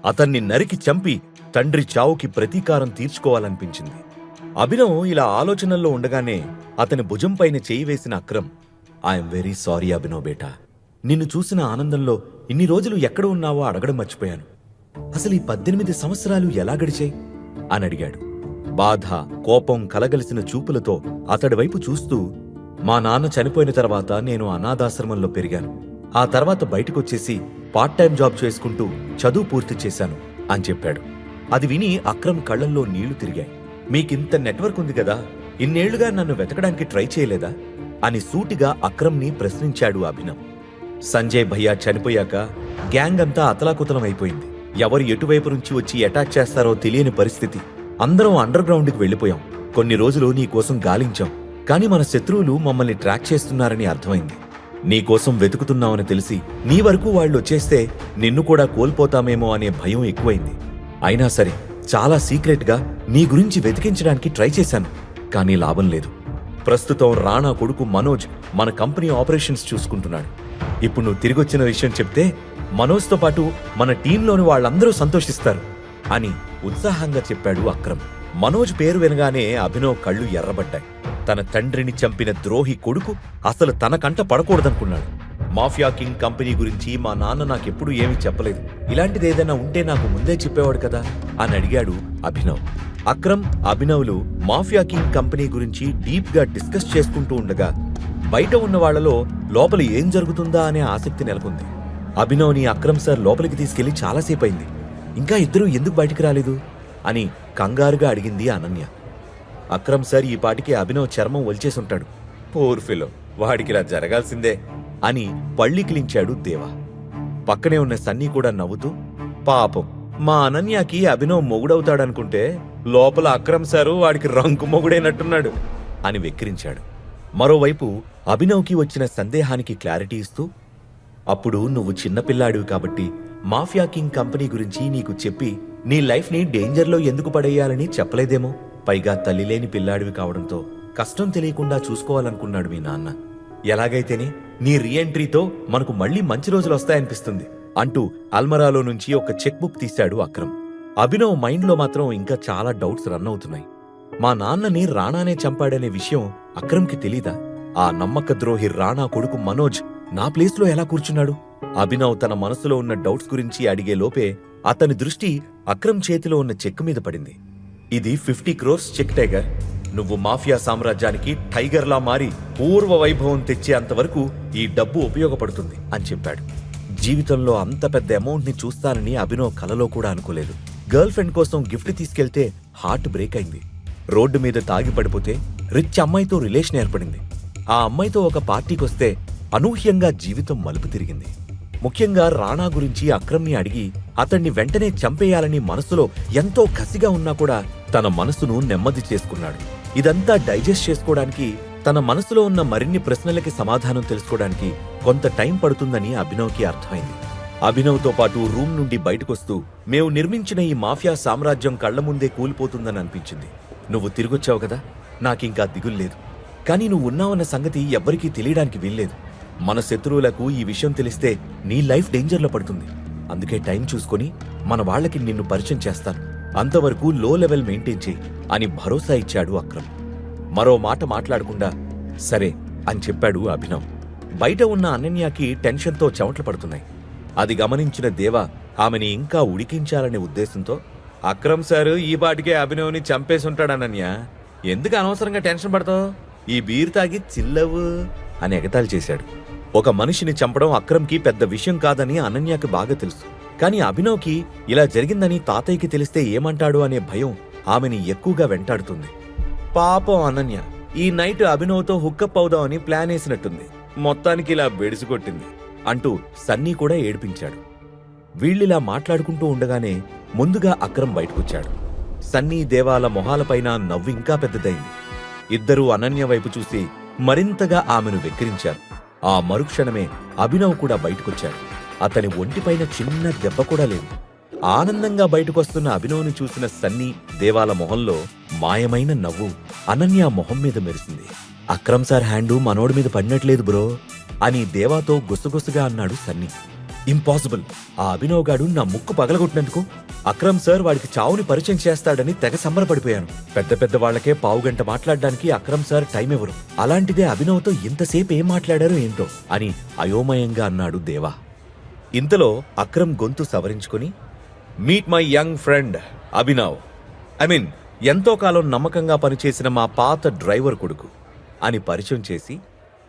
అతన్ని నరికి చంపి తండ్రి చావుకి ప్రతీకారం తీర్చుకోవాలనిపించింది. అభినవ్ ఇలా ఆలోచనల్లో ఉండగానే అతని భుజంపైన చేయి వేసిన Akram, I'm very sorry Abhinav బేటా. నిన్ను చూసిన ఆనందంలో ఇన్ని రోజులు ఎక్కడ ఉన్నావో అడగడం మర్చిపోయాను. అసలు ఈ 18 సంవత్సరాలు ఎలా గడిచాయి అని అడిగాడు. బాధ, కోపం కలగలిసిన చూపులతో అతడి వైపు చూస్తూ, మా నాన్న చనిపోయిన తర్వాత నేను అనాథాశ్రమంలో పెరిగాను. ఆ తర్వాత బయటకొచ్చేసి పార్ట్ టైం జాబ్ చేసుకుంటూ చదువు పూర్తి చేశాను అని చెప్పాడు. అది విని అక్రమ్ కళ్లల్లో నీళ్లు తిరిగాయి. మీకింత నెట్వర్క్ ఉంది కదా, ఇన్నేళ్లుగా నన్ను వెతకడానికి ట్రై చేయలేదా అని సూటిగా అక్రమ్ని ప్రశ్నించాడు అభినవ్. సంజయ్ భయ్యా చనిపోయాక గ్యాంగ్ అంతా అతలాకుతలం అయిపోయింది. ఎవరు ఎటువైపు నుంచి వచ్చి అటాక్ చేస్తారో తెలియని పరిస్థితి. అందరం అండర్ గ్రౌండ్కి వెళ్లిపోయాం. కొన్ని రోజులు నీకోసం గాలించాం. కాని మన శత్రువులు మమ్మల్ని ట్రాక్ చేస్తున్నారని అర్థమైంది. నీకోసం వెతుకుతున్నామని తెలిసి నీ వరకు వాళ్ళు వచ్చేస్తే నిన్ను కూడా కోల్పోతామేమో అనే భయం ఎక్కువైంది. అయినా సరే చాలా సీక్రెట్గా నీ గురించి వెతికించడానికి ట్రై చేశాను. కానీ లాభం లేదు. ప్రస్తుతం రాణా కొడుకు మనోజ్ మన కంపెనీ ఆపరేషన్స్ చూసుకుంటున్నాడు. ఇప్పుడు నువ్వు తిరిగొచ్చిన విషయం చెప్తే మనోజ్తో పాటు మన టీంలోని వాళ్ళందరూ సంతోషిస్తారు అని ఉత్సాహంగా చెప్పాడు అక్రమ్. మనోజ్ పేరు వినగానే అభినవ్ కళ్ళు ఎర్రబడ్డాయి. తన తండ్రిని చంపిన ద్రోహి కొడుకు అసలు తన కంట పడకూడదనుకున్నాడు. మాఫియా కింగ్ కంపెనీ గురించి మా నాన్న నాకెప్పుడు ఏమీ చెప్పలేదు. ఇలాంటిదేదైనా ఉంటే నాకు ముందే చెప్పేవాడు కదా అని అడిగాడు అభినవ్. అక్రమ్, అభినవ్లు మాఫియా కింగ్ కంపెనీ గురించి డీప్ గా డిస్కస్ చేసుకుంటూ ఉండగా బయట ఉన్న వాళ్లలో లోపల ఏం జరుగుతుందా అనే ఆసక్తి నెలకొంది. అభినవ్ని అక్రమ్ సార్ లోపలికి తీసుకెళ్లి చాలాసేపు అయింది. ఇంకా ఇద్దరూ ఎందుకు బయటికి రాలేదు అని కంగారుగా అడిగింది అనన్య. అక్రమ్ సార్ ఈ పాటికి అభినవ్ చర్మం ఒలిచేసుంటాడు. పూర్ ఫిలో, వాడికిలా జరగాల్సిందే అని పళ్ళికిలించాడు దేవా. పక్కనే ఉన్న సన్నీ కూడా నవ్వుతూ, పాపం మా అనన్యకి అభినవ్ మొగుడవుతాడనుకుంటే లోపల అక్రమ్ సారు వాడికి రంకు మొగుడైనట్టున్నాడు అని వెక్కిరించాడు. మరోవైపు అభినవ్కి వచ్చిన సందేహానికి క్లారిటీ ఇస్తూ, అప్పుడు నువ్వు చిన్నపిల్లాడివి కాబట్టి మాఫియా కింగ్ కంపెనీ గురించి నీకు చెప్పి నీ లైఫ్ని డేంజర్లో ఎందుకు పడేయాలని చెప్పలేదేమో. పైగా తల్లిలేని పిల్లాడివి కావడంతో కష్టం తెలియకుండా చూసుకోవాలనుకున్నాడు మీ నాన్న. ఎలాగైతేనే నీ రీఎంట్రీతో మనకు మళ్లీ మంచి రోజులు వస్తాయనిపిస్తుంది అంటూ అల్మరాలో నుంచి ఒక చెక్ బుక్ తీశాడు అక్రమ్. అభినవ్ మైండ్లో మాత్రం ఇంకా చాలా డౌట్స్ రన్ అవుతున్నాయి. మా నాన్నని రాణానే చంపాడనే విషయం అక్రమ్కి తెలీదా? ఆ నమ్మక ద్రోహి రాణా కొడుకు మనోజ్ నా ప్లేస్లో ఎలా కూర్చున్నాడు? అభినవ్ తన మనసులో ఉన్న డౌట్స్ గురించి అడిగే లోపే అతని దృష్టి అక్రమ్ చేతిలో ఉన్న చెక్ మీద పడింది. ఇది 50 crores చెక్ టైగర్. నువ్వు మాఫియా సామ్రాజ్యానికి టైగర్లా మారి పూర్వ వైభవం తెచ్చేంతవరకు ఈ డబ్బు ఉపయోగపడుతుంది అని చెప్పాడు. జీవితంలో అంత పెద్ద అమౌంట్ ని చూస్తానని అభినవ్ కలలో కూడా అనుకోలేదు. గర్ల్ ఫ్రెండ్ కోసం గిఫ్ట్ తీసుకెళ్తే హార్ట్ బ్రేక్ అయింది. రోడ్డు మీద తాగి పడిపోతే రిచ్ అమ్మాయితో రిలేషన్ ఏర్పడింది. ఆ అమ్మాయితో ఒక పార్టీకొస్తే అనూహ్యంగా జీవితం మలుపు తిరిగింది. ముఖ్యంగా రాణా గురించి అక్రమ్ని అడిగి అతన్ని వెంటనే చంపేయాలని మనసులో ఎంతో కసిగా ఉన్నా కూడా తన మనసును నెమ్మది చేసుకున్నాడు. ఇదంతా డైజెస్ట్ చేసుకోవడానికి, తన మనసులో ఉన్న మరిన్ని ప్రశ్నలకి సమాధానం తెలుసుకోవడానికి కొంత టైం పడుతుందని అభినవ్కి అర్థమైంది. అభినవ్తో పాటు రూమ్ నుండి బయటకొస్తూ, మేము నిర్మించిన ఈ మాఫియా సామ్రాజ్యం కళ్ల ముందే కూలిపోతుందని అనిపించింది. నువ్వు తిరిగొచ్చావు కదా, నాకింకా దిగుల్లేదు. కానీ నువ్వు ఉన్నావన్న సంగతి ఎవ్వరికీ తెలియడానికి వీల్లేదు. మన శత్రువులకు ఈ విషయం తెలిస్తే నీ లైఫ్ డేంజర్లో పడుతుంది. అందుకే టైం చూసుకొని మన వాళ్లకి నిన్ను పరిచయం చేస్తాను. అంతవరకు లో లెవెల్ మెయింటైన్ చేయి అని భరోసా ఇచ్చాడు అక్రమ్. మరో మాట మాట్లాడకుండా సరే అని చెప్పాడు అభినవ్. బయట ఉన్న అనన్యకి టెన్షన్తో చెమటలు పడుతున్నాయి. అది గమనించిన దేవా ఆమెని ఇంకా ఉడికించాలనే ఉద్దేశంతో, అక్రమ్ సారు ఈ పాటికే అభినవ్ని చంపేసుంటాడు అనన్య, ఎందుకు అనవసరంగా టెన్షన్ పడతావు, ఈ బీర్ తాగి చిల్లవు అని ఎగతాళి చేశాడు. ఒక మనిషిని చంపడం అక్రమ్కి పెద్ద విషయం కాదని అనన్యకి బాగా తెలుసు. కానీ అభినవ్కి ఇలా జరిగిందని తాతయ్యకి తెలిస్తే ఏమంటాడు అనే భయం ఆమెని ఎక్కువగా వెంటాడుతుంది. పాపం అనన్య ఈ నైట్ అభినవ్తో హుక్కప్ అవుదామని ప్లాన్ వేసినట్టుంది, మొత్తానికి ఇలా బెడిసికొట్టింది అంటూ సన్నీ కూడా ఏడిపించాడు. వీళ్ళిలా మాట్లాడుకుంటూ ఉండగానే ముందుగా అక్రమ్ బయటకొచ్చాడు. సన్నీ దేవాల మొహాలపైన నవ్వు ఇంకా పెద్దదైంది. ఇద్దరూ అనన్య వైపు చూసి మరింతగా ఆమెను వెక్కిరించారు. ఆ మరుక్షణమే అభినవ్ కూడా బయటకొచ్చాడు. అతని ఒంటిపైన చిన్న దెబ్బ కూడా లేదు. ఆనందంగా బయటకొస్తున్న అభినవ్ని చూసిన సన్నీ దేవాల మొహంలో మాయమైన నవ్వు అనన్య మొహం మీద మెరిసింది. అక్రమ్ సార్ హ్యాండు మనోడి మీద పడినట్లేదు బ్రో అని దేవాతో గుసగుసగా అన్నాడు సన్నీ. ఇంపాసిబుల్. ఆ అభినవ్ గాడు నా ముక్కు పగలగొట్టినందుకు అక్రమ్ సార్ వాడికి చావుని పరిచయం చేస్తాడని తెగ సంబరపడిపోయాను. పెద్ద పెద్ద వాళ్లకే పావుగంట మాట్లాడడానికి అక్రమ్ సార్ టైం ఇవ్వరు. అలాంటిదే అభినవ్తో ఇంతసేపు ఏం మాట్లాడారో ఏంటో అని అయోమయంగా అన్నాడు దేవా. ఇంతలో అక్రమ్ గొంతు సవరించుకుని, meet my young friend Abhinav. ఎంతో కాలం నమ్మకంగా పనిచేసిన మా పాత డ్రైవర్ కొడుకు అని పరిచయం చేసి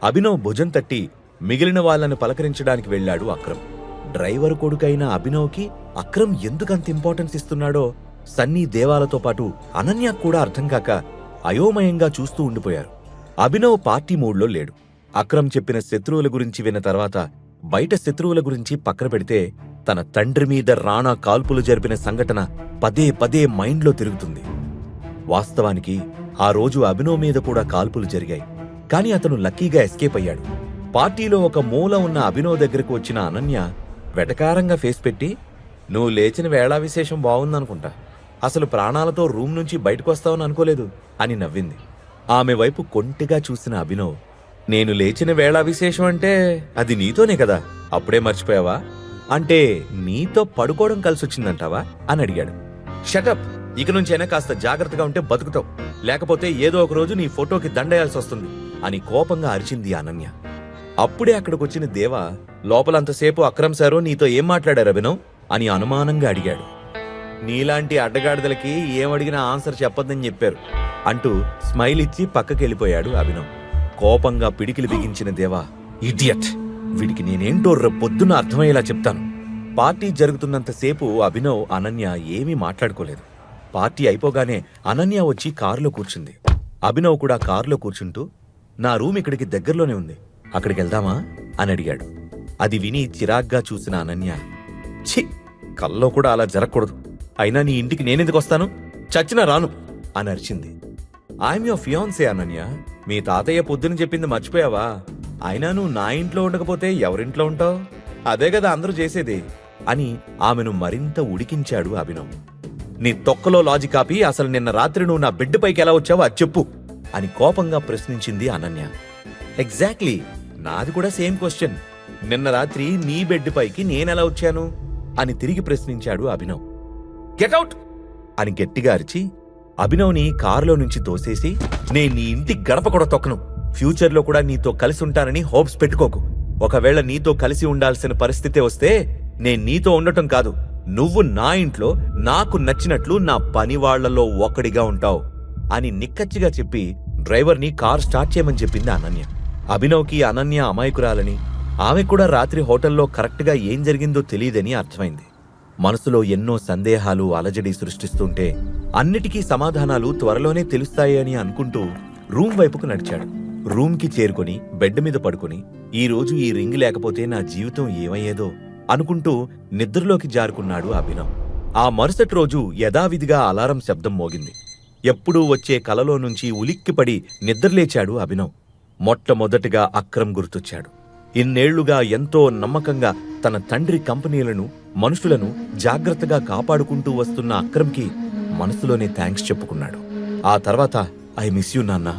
అభినవ్ భుజం తట్టి మిగిలిన వాళ్ళని పలకరించడానికి వెళ్లాడు అక్రమ్. డ్రైవర్ కొడుకైన అభినవ్కి అక్రమ్ ఎందుకంత ఇంపార్టెన్స్ ఇస్తున్నాడో సన్నీ దేవాలతో పాటు అనన్య కూడా అర్థం కాక అయోమయంగా చూస్తూ ఉండిపోయారు. అభినవ్ పార్టీ మూడ్లో లేడు. అక్రమ్ చెప్పిన శత్రువుల గురించి విన్న తర్వాత బయట శత్రువుల గురించి పక్కన పెడితే తన తండ్రి మీద రాణా కాల్పులు జరిపిన సంఘటన పదే పదే మైండ్లో తిరుగుతుంది. వాస్తవానికి ఆ రోజు అభినవ్ మీద కూడా కాల్పులు జరిగాయి. కాని అతను లక్కీగా ఎస్కేప్ అయ్యాడు. పార్టీలో ఒక మూల ఉన్న అభినవ్ దగ్గరకు వచ్చిన అనన్య వెటకారంగా ఫేస్ పెట్టి, నువ్వు లేచిన వేళా విశేషం బావుందనుకుంటా, అసలు ప్రాణాలతో రూమ్ నుంచి బయటకొస్తావని అనుకోలేదు అని నవ్వింది. ఆమె వైపు కొంటిగా చూసిన అభినవ్, నేను లేచిన వేళా విశేషం అంటే అది నీతోనే కదా, అప్పుడే మర్చిపోయావా? అంటే నీతో పడుకోవడం కలిసొచ్చిందంటావా అని అడిగాడు. షటప్, ఇక నుంచైనా కాస్త జాగ్రత్తగా ఉంటే బతుకుతావు, లేకపోతే ఏదో ఒక రోజు నీ ఫోటోకి దండేయాల్సి వస్తుంది అని కోపంగా అరిచింది అనన్య. అప్పుడే అక్కడికొచ్చిన దేవా, లోపలంతసేపు అక్రమ్ సారు నీతో ఏం మాట్లాడారు అభినవ్ అని అనుమానంగా అడిగాడు. నీలాంటి అడ్డగాడిదలకి ఏమడిగినా ఆన్సర్ చెప్పొద్దని చెప్పారు అంటూ స్మైల్ ఇచ్చి పక్కకెళ్ళిపోయాడు అభినవ్. కోపంగా పిడికిలి బిగించిన దేవా, ఇడియట్, వీడికి నేనేంటో పొద్దున అర్థమయ్యేలా చెప్తాను. పార్టీ జరుగుతున్నంతసేపు అభినవ్ అనన్య ఏమీ మాట్లాడుకోలేదు. పార్టీ అయిపోగానే అనన్య వచ్చి కారులో కూర్చుంది. అభినవ్ కూడా కారులో కూర్చుంటూ, నా రూమ్ ఇక్కడికి దగ్గరలోనే ఉంది, అక్కడికి వెళ్దామా అని అడిగాడు. అది విని చిరాగ్గా చూసిన అనన్య, ఛీ, కల్లో కూడా అలా జరగకూడదు, అయినా నీ ఇంటికి నేనెందుకు వస్తాను, చచ్చినా రాను అని అరిచింది. ఐఎమ్ యువర్ ఫియాన్సే అనన్య, మీ తాతయ్య పొద్దున చెప్పింది మర్చిపోయావా? అయినా నువ్వు నా ఇంట్లో ఉండకపోతే ఎవరింట్లో ఉంటావు? అదే కదా అందరూ చేసేది అని ఆమెను మరింత ఉడికించాడు అభినవ్. నీ తొక్కలో లాజిక్ ఆపి అసలు నిన్న రాత్రి నువ్వు నా బెడ్ పైకి ఎలా వచ్చావో అది చెప్పు అని కోపంగా ప్రశ్నించింది అనన్య. ఎగ్జాక్ట్లీ, నాది కూడా సేమ్ క్వశ్చన్. నిన్న రాత్రి నీ బెడ్ పైకి నేనెలా వచ్చాను అని తిరిగి ప్రశ్నించాడు అభినవ్. గెట్అవుట్ అని గట్టిగా అరిచి అభినవ్ని కారులో నుంచి తోసేసి, నేను నీ ఇంటి గడప కూడా తొక్కను, ఫ్యూచర్లో కూడా నీతో కలిసి ఉంటానని హోప్స్ పెట్టుకోకు. ఒకవేళ నీతో కలిసి ఉండాల్సిన పరిస్థితి వస్తే నేను నీతో ఉండటం కాదు, నువ్వు నా ఇంట్లో నాకు నచ్చినట్లు నా పనివాళ్లలో ఒకడిగా ఉంటావు అని నిక్కచ్చిగా చెప్పి డ్రైవర్ని కార్ స్టార్ట్ చేయమని చెప్పింది అనన్య. అభినవ్కి అనన్య అమాయకురాలని, ఆమె కూడా రాత్రి హోటల్లో కరెక్ట్గా ఏం జరిగిందో తెలియదని అర్థమైంది. మనసులో ఎన్నో సందేహాలు అలజడి సృష్టిస్తుంటే అన్నిటికీ సమాధానాలు త్వరలోనే తెలుస్తాయి అని అనుకుంటూ రూమ్ వైపుకు నడిచాడు. రూమ్కి చేరుకొని బెడ్ మీద పడుకుని, ఈ రోజు ఈ రింగ్ లేకపోతే నా జీవితం ఏమయ్యేదో అనుకుంటూ నిద్రలోకి జారుకున్నాడు అభినవ్. ఆ మరుసటి రోజు యథావిధిగా అలారం శబ్దం మోగింది. ఎప్పుడూ వచ్చే కలలో నుంచి ఉలిక్కిపడి నిద్రలేచాడు అభినవ్. మొట్టమొదటిగా అక్రమ్ గుర్తొచ్చాడు. ఇన్నేళ్లుగా ఎంతో నమ్మకంగా తన తండ్రి కంపెనీలను, మనుషులను జాగ్రత్తగా కాపాడుకుంటూ వస్తున్న అక్రమ్కి మనసులోనే థ్యాంక్స్ చెప్పుకున్నాడు. ఆ తర్వాత, ఐ మిస్ యూ నాన్న,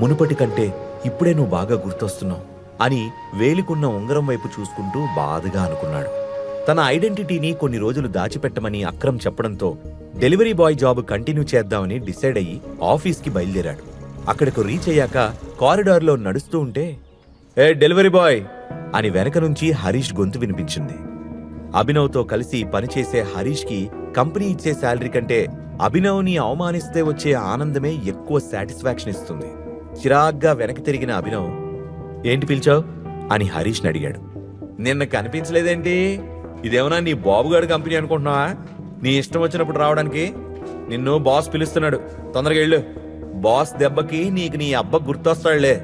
మునుపటి కంటే ఇప్పుడే నువ్వు బాగా గుర్తొస్తున్నావు అని వేలికున్న ఉంగరం వైపు చూసుకుంటూ బాధగా అనుకున్నాడు. తన ఐడెంటిటీని కొన్ని రోజులు దాచిపెట్టమని అక్రమ్ చెప్పడంతో డెలివరీ బాయ్ జాబ్ కంటిన్యూ చేద్దామని డిసైడ్ అయ్యి ఆఫీస్కి బయలుదేరాడు. అక్కడకు రీచ్ అయ్యాక కారిడార్లో నడుస్తూ ఉంటే, ఏ డెలివరీ బాయ్ అని వెనక నుంచి హరీష్ గొంతు వినిపించింది. అభినవ్తో కలిసి పనిచేసే హరీష్కి కంపెనీ ఇచ్చే శాలరీ కంటే అభినవ్ని అవమానిస్తే వచ్చే ఆనందమే ఎక్కువ సాటిస్ఫాక్షన్ ఇస్తుంది. చిరాగ్గా వెనక్కి తిరిగిన అభినవ్, ఏంటి పిలిచావు అని హరీష్ని అడిగాడు. నిన్న కనిపించలేదేంటి? ఇదేమన్నా నీ బాబుగాడు కంపెనీ అనుకుంటున్నావా? నీ ఇష్టం వచ్చినప్పుడు రావడానికి? నిన్ను బాస్ పిలుస్తున్నాడు, తొందరగా వెళ్ళు, బాస్ దెబ్బకి నీకు నీ అబ్బ గుర్తొస్తాడులే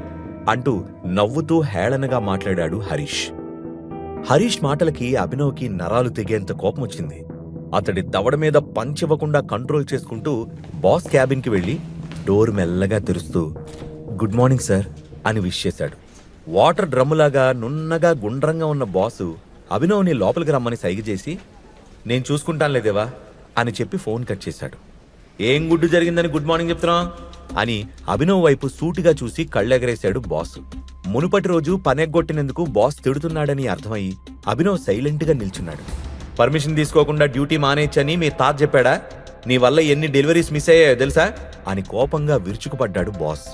అంటూ నవ్వుతూ హేళనగా మాట్లాడాడు హరీష్. హరీష్ మాటలకి అభినవ్కి నరాలు తెగేంత కోపం వచ్చింది. అతడి దవడ మీద పంచ్ ఇవ్వకుండా కంట్రోల్ చేసుకుంటూ బాస్ క్యాబిన్కి వెళ్ళి డోర్ మెల్లగా తెరుస్తూ గుడ్ మార్నింగ్ సార్ అని విష్ చేశాడు. వాటర్ డ్రమ్ములాగా నున్నగా గుండ్రంగా ఉన్న బాసు అభినవ్ని లోపలికి రమ్మని సైగ చేసి నేను చూసుకుంటాను లేదేవా అని చెప్పి ఫోన్ కట్ చేశాడు. ఏం గుడ్డు జరిగిందని గుడ్ మార్నింగ్ చెప్తున్నా అని అభినవ్ వైపు సూటిగా చూసి కళ్ళెగరేశాడు బాస్. మునుపటి రోజు పనెగ్గొట్టినందుకు బాస్ తిడుతున్నాడని అర్థమయ్యి అభినవ్ సైలెంట్గా నిల్చున్నాడు. పర్మిషన్ తీసుకోకుండా డ్యూటీ మానేయచ్చని మీ తాత చెప్పాడా? నీ వల్ల ఎన్ని డెలివరీస్ మిస్ అయ్యాయో తెలుసా అని కోపంగా విరుచుకుపడ్డాడు బాస్.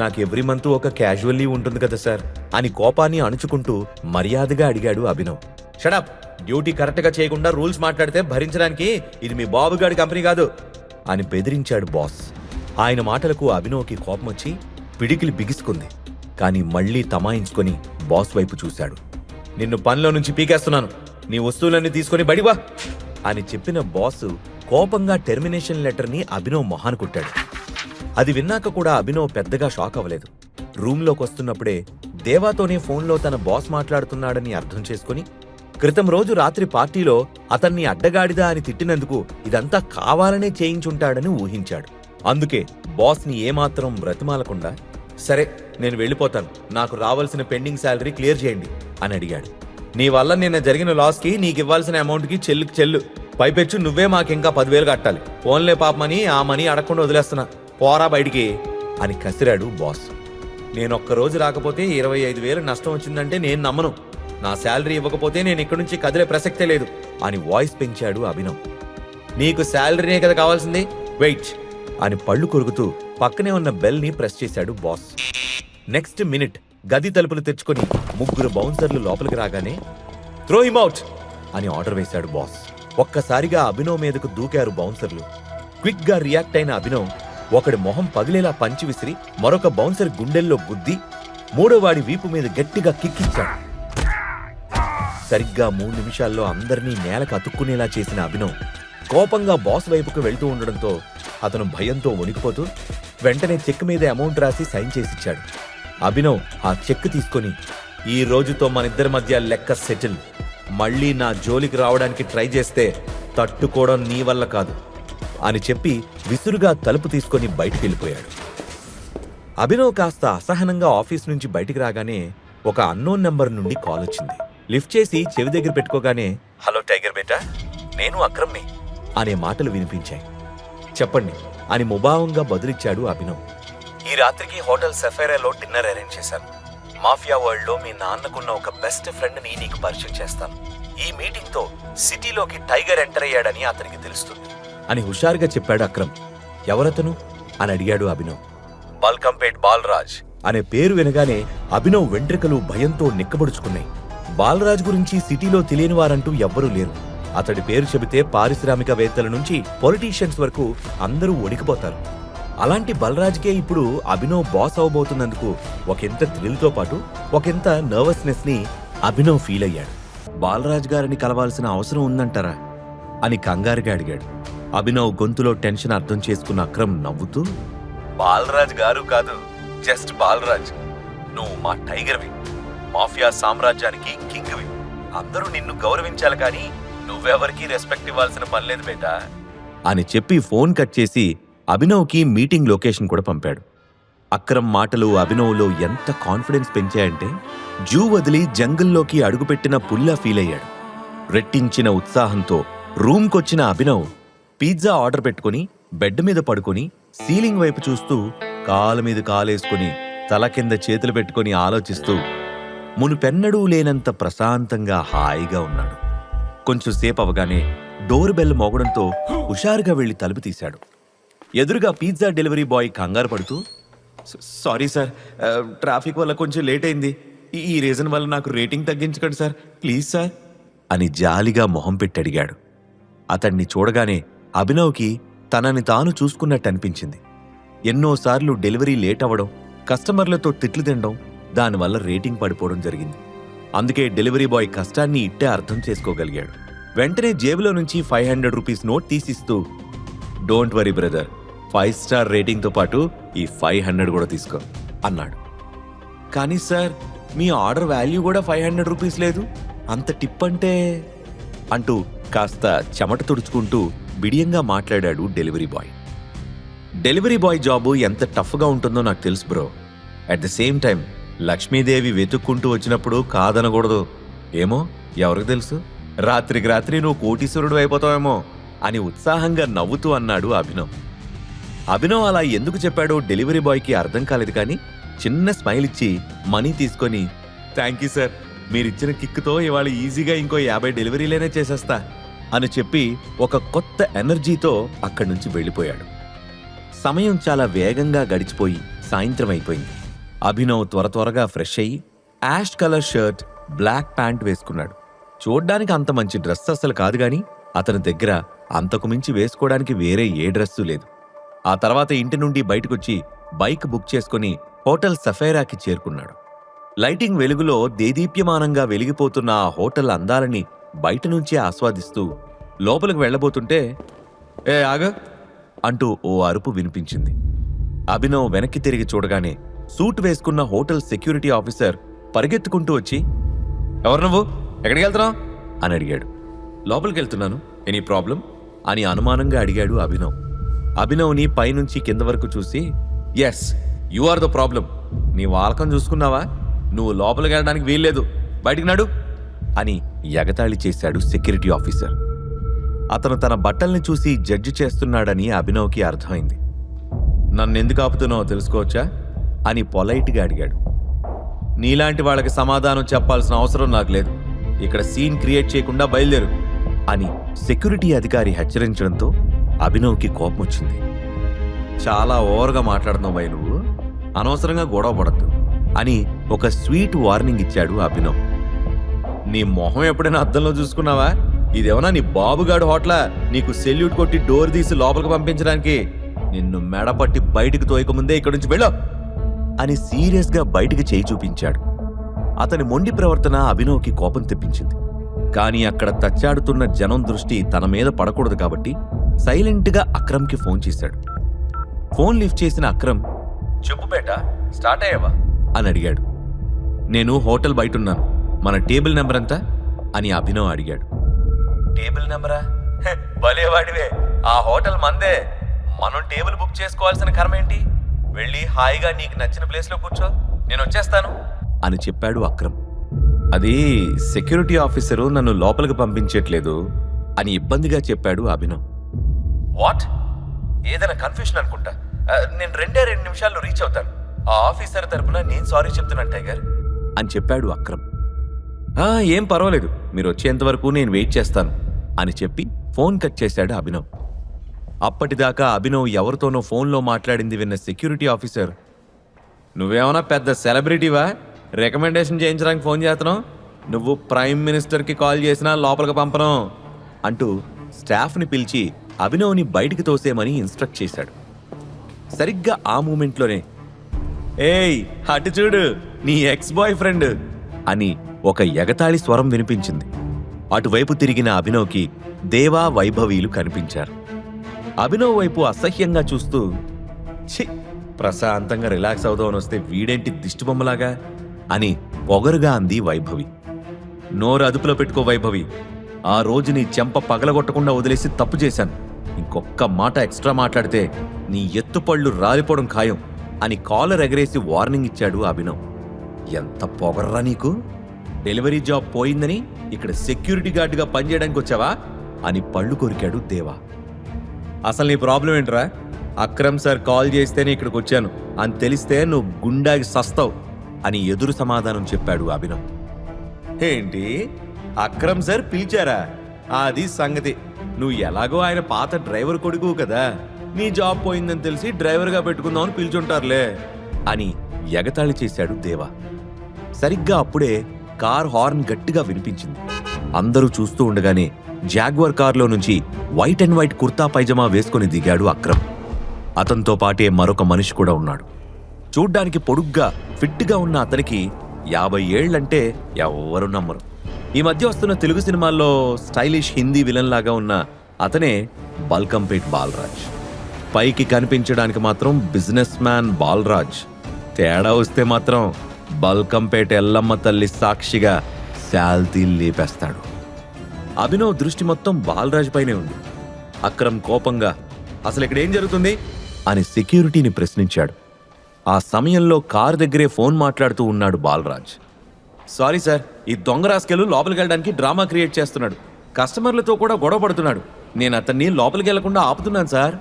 నాకు ఎవ్రీ మంత్ ఒక క్యాజువల్ లీవ్ ఉంటుంది కదా సార్ అని కోపాన్ని అణుచుకుంటూ మర్యాదగా అడిగాడు అభినవ్. షడప్, డ్యూటీ కరెక్ట్గా చేయకుండా రూల్స్ మాట్లాడితే భరించడానికి ఇది మీ బాబుగాడి కంపెనీ కాదు అని బెదిరించాడు బాస్. ఆయన మాటలకు అభినవ్కి కోపం వచ్చి పిడికిలి బిగుసుకుంది. కానీ మళ్లీ తమాయించుకొని బాస్ వైపు చూశాడు. నిన్ను పనిలో నుంచి పీకేస్తున్నాను, నీ వస్తువులన్నీ తీసుకుని బడివా అని చెప్పిన బాసు కోపంగా టెర్మినేషన్ లెటర్ని అభినవ్ మొహాన కొట్టాడు. అది విన్నాక కూడా అభినవ్ పెద్దగా షాక్ అవ్వలేదు. రూంలోకి వస్తున్నప్పుడే దేవాతోనే ఫోన్లో తన బాస్ మాట్లాడుతున్నాడని అర్థం చేసుకుని క్రితం రోజు రాత్రి పార్టీలో అతన్ని అడ్డగాడిదా అని తిట్టినందుకు ఇదంతా కావాలనే చేయించుంటాడని ఊహించాడు. అందుకే బాస్ని ఏమాత్రం బ్రతిమాలకుండా సరే నేను వెళ్ళిపోతాను, నాకు రావాల్సిన పెండింగ్ శాలరీ క్లియర్ చేయండి అని అడిగాడు. నీ వల్ల నిన్న జరిగిన లాస్కి నీకివ్వాల్సిన అమౌంట్కి చెల్లు, పైపెచ్చు నువ్వే మాకింకా 10,000 కట్టాలి. ఫోన్లే పాపమని ఆ మనీ అడగకుండా వదిలేస్తున్నా, పోరా బయటికి అని కసిరాడు బాస్. నేనొక్కరోజు రాకపోతే 25,000 నష్టం వచ్చిందంటే నేను నమ్మను. నా శాలరీ ఇవ్వకపోతే నేను ఇక్కడి నుంచి కదిలే ప్రసక్తే లేదు అని వాయిస్ పెంచాడు అభినవ్. నీకు శాలరీనే కదా కావాల్సింది, వెయిట్ అని పళ్ళు కొరుకుతూ పక్కనే ఉన్న బెల్ని ప్రెస్ చేశాడు బాస్. నెక్స్ట్ మినిట్ గది తలుపులు తెచ్చుకొని 3 బౌన్సర్లు లోపలికి రాగానే త్రో హిమ్ అవుట్ అని ఆర్డర్ వేశాడు బాస్. ఒక్కసారిగా అభినవ్ మీదకు దూకారు బౌన్సర్లు. క్విక్ గా రియాక్ట్ అయిన అభినవ్ ఒకడి మొహం పగిలేలా పంచి విసిరి మరొక బౌన్సర్ గుండెల్లో గుద్ది 3వ వాడి వీపు మీద గట్టిగా కిక్కిచ్చాడు. సరిగ్గా 3 నిమిషాల్లో అందరినీ నేలకు అతుక్కునేలా చేసిన అభినవ్ కోపంగా బాస్ వైపుకు వెళ్తూ ఉండడంతో అతను భయంతో వణికిపోతూ వెంటనే చెక్ మీద అమౌంట్ రాసి సైన్ చేసిచ్చాడు. అభినవ్ ఆ చెక్ తీసుకొని ఈ రోజుతో మనిద్దరి మధ్య లెక్క సెటిల్, మళ్ళీ నా జోలికి రావడానికి ట్రై చేస్తే తట్టుకోవడం నీ వల్ల కాదు అని చెప్పి విసురుగా తలుపు తీసుకొని బయటికి వెళ్ళిపోయాడు. అభినవ్ కాస్త అసహనంగా ఆఫీస్ నుంచి బయటికి రాగానే ఒక అన్నోన్ నెంబర్ నుండి కాల్ వచ్చింది. లిఫ్ట్ చేసి చెవి దగ్గర పెట్టుకోగానే హలో టైగర్ బేటా, నేను అక్రమ్ని అనే మాటలు వినిపించాయి. చెప్పండి అని ముభావంగా బదులిచ్చాడు అభినవ్. ఈ రాత్రికి హోటల్ సెఫైరాలో డిన్నర్ అరేంజ్ చేశాను. మాఫియా వరల్డ్ లో మీ నాన్నకున్న ఒక బెస్ట్ ఫ్రెండ్ ని నీకు పరిచయం చేస్తాను. ఈ మీటింగ్ తో సిటీలోకి టైగర్ ఎంటర్ అయ్యాడని అతనికి తెలుస్తుంది అని హుషారుగా చెప్పాడు అక్రమ్. ఎవరతను అని అడిగాడు అభినవ్. బాల్కంపేట్ బాలరాజ్ అనే పేరు వినగానే అభినవ్ వెంట్రుకలు భయంతో నిక్కబడుచుకున్నాయి. బాలరాజ్ గురించి సిటీలో తెలియని వారంటూ ఎవ్వరూ లేరు. అతడి పేరు చెబితే పారిశ్రామికవేత్తల నుంచి పొలిటీషియన్స్ వరకు అందరూ వణికిపోతారు. అలాంటి బలరాజ్కే ఇప్పుడు అభినవ్ బాస్ అవబోతున్నందుకు ఒకంత థ్రిల్తో పాటు ఒకంత నర్వస్నెస్ ని అభినవ్ ఫీల్ అయ్యాడు. బాలరాజ్ గారిని కలవాల్సిన అవసరం ఉందంటారా అని కంగారుగా అడిగాడు. అభినవ్ గొంతులో టెన్షన్ అర్థం చేసుకున్న అక్రమ్ నవ్వుతూ బాలరాజ్ గారు కాదు, జస్ట్ బాలరాజ్. నువ్వు మా టైగర్వి, మాఫియా సామ్రాజ్యానికి కింగ్వి. అందరూ నిన్ను గౌరవించాలి కానీ నువ్వెవరికి రెస్పెక్ట్ ఇవ్వాల్సిన పనిలేదు బేటా అని చెప్పి ఫోన్ కట్ చేసి అభినవ్కి మీటింగ్ లొకేషన్ కూడా పంపాడు. అక్రమ్ మాటలు అభినవ్లో ఎంత కాన్ఫిడెన్స్ పెంచాయంటే జూ వదిలి జంగిల్లోకి అడుగుపెట్టిన పుల్లా ఫీల్ అయ్యాడు. రెట్టించిన ఉత్సాహంతో రూమ్కొచ్చిన అభినవ్ పిజ్జా ఆర్డర్ పెట్టుకుని బెడ్ మీద పడుకొని సీలింగ్ వైపు చూస్తూ కాలు మీద కాలేసుకుని తల కింద చేతులు పెట్టుకుని ఆలోచిస్తూ మునుపెన్నడూ లేనంత ప్రశాంతంగా హాయిగా ఉన్నాడు. కొంచెం సేపు అవగానే డోర్ బెల్ మోగడంతో హుషారుగా వెళ్లి తలుపు తీశాడు. ఎదురుగా పిజ్జా డెలివరీ బాయ్ కంగారు పడుతూ సారీ సార్, ట్రాఫిక్ వల్ల కొంచెం లేట్ అయింది. ఈ రీజన్ వల్ల నాకు రేటింగ్ తగ్గించకండి సార్, ప్లీజ్ సార్ అని జాలిగా మొహం పెట్టి అడిగాడు. అతన్ని చూడగానే అభినవ్కి తనని తాను చూసుకున్నట్టు అనిపించింది. ఎన్నోసార్లు డెలివరీ లేట్ అవ్వడం, కస్టమర్లతో తిట్లు తినడం, దానివల్ల రేటింగ్ పడిపోవడం జరిగింది. అందుకే డెలివరీ బాయ్ కష్టాన్ని ఇట్టే అర్థం చేసుకోగలిగాడు. వెంటనే జేబులో నుంచి 500 రూపీస్ నోట్ తీసిస్తూ డోంట్ వరీ బ్రదర్, 5 స్టార్ రేటింగ్తో పాటు ఈ 500 కూడా తీసుకో అన్నాడు. కానీ సార్, మీ ఆర్డర్ వాల్యూ కూడా 500 రూపీస్ లేదు, అంత టిప్ అంటే అంటూ కాస్త చెమట తుడుచుకుంటూ బిడియంగా మాట్లాడాడు delivery boy. Delivery boy job ఎంత టఫ్గా ఉంటుందో నాకు తెలుసు bro. At the same time Lakshmidevi వెతుక్కుంటూ వచ్చినప్పుడు కాదనకూడదు. ఏమో ఎవరికి తెలుసు, రాత్రికి రాత్రి నువ్వు కోటీశ్వరుడు అయిపోతావేమో అని ఉత్సాహంగా నవ్వుతూ అన్నాడు అభినవ్. అభినవ్ అలా ఎందుకు చెప్పాడో డెలివరీ బాయ్కి అర్థం కాలేదు, కానీ చిన్న స్మైల్ ఇచ్చి మనీ తీసుకొని థ్యాంక్ యూ సార్, మీరిచ్చిన కిక్తో ఇవాళ ఈజీగా ఇంకో 50 డెలివరీలేనే చేసేస్తా అని చెప్పి ఒక కొత్త ఎనర్జీతో అక్కడి నుంచి వెళ్ళిపోయాడు. సమయం చాలా వేగంగా గడిచిపోయి సాయంత్రం అయిపోయింది. అభినవ్ త్వరగా ఫ్రెష్ అయ్యి ash colour shirt, black pant వేసుకున్నాడు. చూడ్డానికి అంత మంచి డ్రెస్ అసలు కాదు, గాని అతని దగ్గర అంతకు మించి వేసుకోవడానికి వేరే ఏ డ్రెస్సు లేదు. ఆ తర్వాత ఇంటి నుండి బయటకొచ్చి బైక్ బుక్ చేసుకుని హోటల్ సఫైరాకి చేరుకున్నాడు. లైటింగ్ వెలుగులో దేదీప్యమానంగా వెలిగిపోతున్న ఆ హోటల్ అందాలని బయట నుంచే ఆస్వాదిస్తూ లోపలికి వెళ్లబోతుంటే ఏ ఆగ అంటూ ఓ అరుపు వినిపించింది. అభినవ్ వెనక్కి తిరిగి చూడగానే సూట్ వేసుకున్న హోటల్ సెక్యూరిటీ ఆఫీసర్ పరిగెత్తుకుంటూ వచ్చి ఎవరు నువ్వు, ఎక్కడికి వెళ్తున్నావు అని అడిగాడు. లోపలికి వెళ్తున్నాను, ఎనీ ప్రాబ్లం అని అనుమానంగా అడిగాడు అభినవ్. అభినవ్ని పైనుంచి కింద వరకు చూసి yes you are the problem, నీ వాలకం చూసుకున్నావా, నువ్వు లోపలికి వెళ్ళడానికి వీల్లేదు, బయటికి నడు అని ఎగతాళి చేశాడు సెక్యూరిటీ ఆఫీసర్. అతను తన బట్టల్ని చూసి జడ్జి చేస్తున్నాడని అభినవ్కి అర్థమైంది. నన్నెందుకు ఆపుతున్నావో తెలుసుకోవచ్చా అని పొలైట్గా అడిగాడు. నీలాంటి వాళ్ళకి సమాధానం చెప్పాల్సిన అవసరం నాకు లేదు, ఇక్కడ సీన్ క్రియేట్ చేయకుండా బయలుదేరు అని సెక్యూరిటీ అధికారి హెచ్చరించడంతో అభినవ్కి కోపం వచ్చింది. చాలా ఓవర్గా మాట్లాడుతున్నావు భయ్, నువ్వు అనవసరంగా గొడవ పడద్దు అని ఒక స్వీట్ వార్నింగ్ ఇచ్చాడు అభినవ్. నీ మొహం ఎప్పుడైనా అద్దంలో చూసుకున్నావా, ఇదేమన్నా నీ బాబుగాడు హోటలా నీకు సెల్యూట్ కొట్టి డోర్ తీసి లోపలికి పంపించడానికి, నిన్ను మెడపట్టి బయటికి తోయకముందే ఇక్కడి నుంచి వెళ్ళో అని సీరియస్గా బయటికి చేయి చూపించాడు. అతని మొండి ప్రవర్తన అభినవ్కి కోపం తెప్పించింది. కానీ అక్కడ తచ్చాడుతున్న జనం దృష్టి తన మీద పడకూడదు కాబట్టి సైలెంట్గా అక్రమ్కి ఫోన్ చేశాడు. ఫోన్ లిఫ్ట్ చేసిన అక్రమ్ చెప్పు బేటా స్టార్ట్ అయ్యావా అని అడిగాడు. నేను హోటల్ బయటున్నాను, మన టేబుల్ నెంబర్ ఎంత అని అభినవ్ అడిగాడు. టేబుల్ నెంబరా, భలేవాడివే, ఆ హోటల్ మందే, మనం టేబుల్ బుక్ చేసుకోవాల్సిన కర్మ ఏంటి, వెళ్ళి హాయిగా నీకు నచ్చిన ప్లేస్లో కూర్చో, నేను వచ్చేస్తాను అని చెప్పాడు అక్రమ్. అది సెక్యూరిటీ ఆఫీసరు నన్ను లోపలికి పంపించట్లేదు అని ఇబ్బందిగా చెప్పాడు అభినవ్. వాట్, ఏదైనా కన్ఫ్యూషన్ అనుకుంటా, నేను 2 నిమిషాల్లో రీచ్ అవుతాను, ఆ ఆఫీసర్ తరపున నేను సారీ చెప్తున్నాను టైగర్ అని చెప్పాడు అక్రమ్. ఏం పర్వాలేదు, మీరు వచ్చేంత వరకు నేను వెయిట్ చేస్తాను అని చెప్పి ఫోన్ కట్ చేశాడు అభినవ్. అప్పటిదాకా అభినవ్ ఎవరితోనో ఫోన్లో మాట్లాడింది విన్న సెక్యూరిటీ ఆఫీసర్, నువ్వేమన్నా పెద్ద సెలబ్రిటీవా, రికమెండేషన్ చేయించడానికి ఫోన్ చేస్తున్నావు, నువ్వు ప్రైమ్ మినిస్టర్కి కాల్ చేసినా లోపలికి పంపను అంటూ స్టాఫ్ని పిలిచి అభినవ్ని బయటికి తోసేమని ఇన్స్ట్రక్ట్ చేశాడు. సరిగ్గా ఆ మూమెంట్లోనే ఏయ్ అటు చూడు నీ ఎక్స్ బాయ్ ఫ్రెండ్ అని ఒక ఎగతాళి స్వరం వినిపించింది. అటువైపు తిరిగిన అభినవ్కి దేవా, వైభవీలు కనిపించారు. అభినవ్ వైపు అసహ్యంగా చూస్తూ ఛీ, ప్రశాంతంగా రిలాక్స్ అవుదామని వస్తే వీడేంటి దిష్టిబొమ్మలాగా అని పొగరుగా అంది వైభవి. నోరు అదుపులో పెట్టుకో వైభవి, ఆ రోజు నీ చెంప పగలగొట్టకుండా వదిలేసి తప్పు చేశాను, ఇంకొక్క మాట ఎక్స్ట్రా మాట్లాడితే నీ ఎత్తుపళ్ళు రాలిపోవడం ఖాయం అని కాలర్ ఎగరేసి వార్నింగ్ ఇచ్చాడు అభినవ్. ఎంత పొగర్రా నీకు, డెలివరీ జాబ్ పోయిందని ఇక్కడ సెక్యూరిటీ గార్డుగా పనిచేయడానికి వచ్చావా అని పళ్ళు కొరికాడు దేవా. అసలు నీ ప్రాబ్లం ఏంట్రా, అక్రమ్ సార్ కాల్ చేస్తేనే ఇక్కడికి వచ్చాను అని తెలిస్తే నువ్వు గుండాకి సస్తావు అని ఎదురు సమాధానం చెప్పాడు అభినవ్. ఏంటి, అక్రమ్ సార్ పిలిచారా, అది సంగతి, నువ్వు ఎలాగో ఆయన పాత డ్రైవర్ కొడుకు కదా, నీ జాబ్ పోయిందని తెలిసి డ్రైవర్గా పెట్టుకుందామని పిలిచుంటారులే అని ఎగతాళి చేశాడు దేవా. సరిగ్గా అప్పుడే కార్ హార్న్ గట్టిగా వినిపించింది. అందరూ చూస్తూ ఉండగానే జాగ్వర్ కార్లో నుంచి white and white kurta pyjama వేసుకుని దిగాడు అక్రమ్. అతనితో పాటే మరొక మనిషి కూడా ఉన్నాడు. చూడ్డానికి పొడుగ్గా ఫిట్గా ఉన్న అతనికి 50 ఏళ్లంటే ఎవ్వరూ నమ్మరు. ఈ మధ్య వస్తున్న తెలుగు సినిమాల్లో స్టైలిష్ హిందీ విలన్ లాగా ఉన్న అతనే బల్కంపేట్ బాలరాజ్. పైకి కనిపించడానికి మాత్రం బిజినెస్ మ్యాన్ బాలరాజ్, తేడా వస్తే మాత్రం బల్కంపేట ఎల్లమ్మ తల్లి సాక్షిగా శాల్తీ లేపేస్తాడు. అభినవ్ దృష్టి మొత్తం బాలరాజ్ పైనే ఉంది. అక్రమ్ కోపంగా అసలు ఇక్కడ ఏం జరుగుతుంది అని సెక్యూరిటీని ప్రశ్నించాడు. ఆ సమయంలో కారు దగ్గరే ఫోన్ మాట్లాడుతూ ఉన్నాడు బాలరాజ్. సారీ సార్, ఈ దొంగ రాస్కెలు లోపలికి వెళ్ళడానికి డ్రామా క్రియేట్ చేస్తున్నాడు. కస్టమర్లతో కూడా గొడవ పడుతున్నాడు. నేను అతన్ని లోపలికి వెళ్లకుండా ఆపుతున్నాను సార్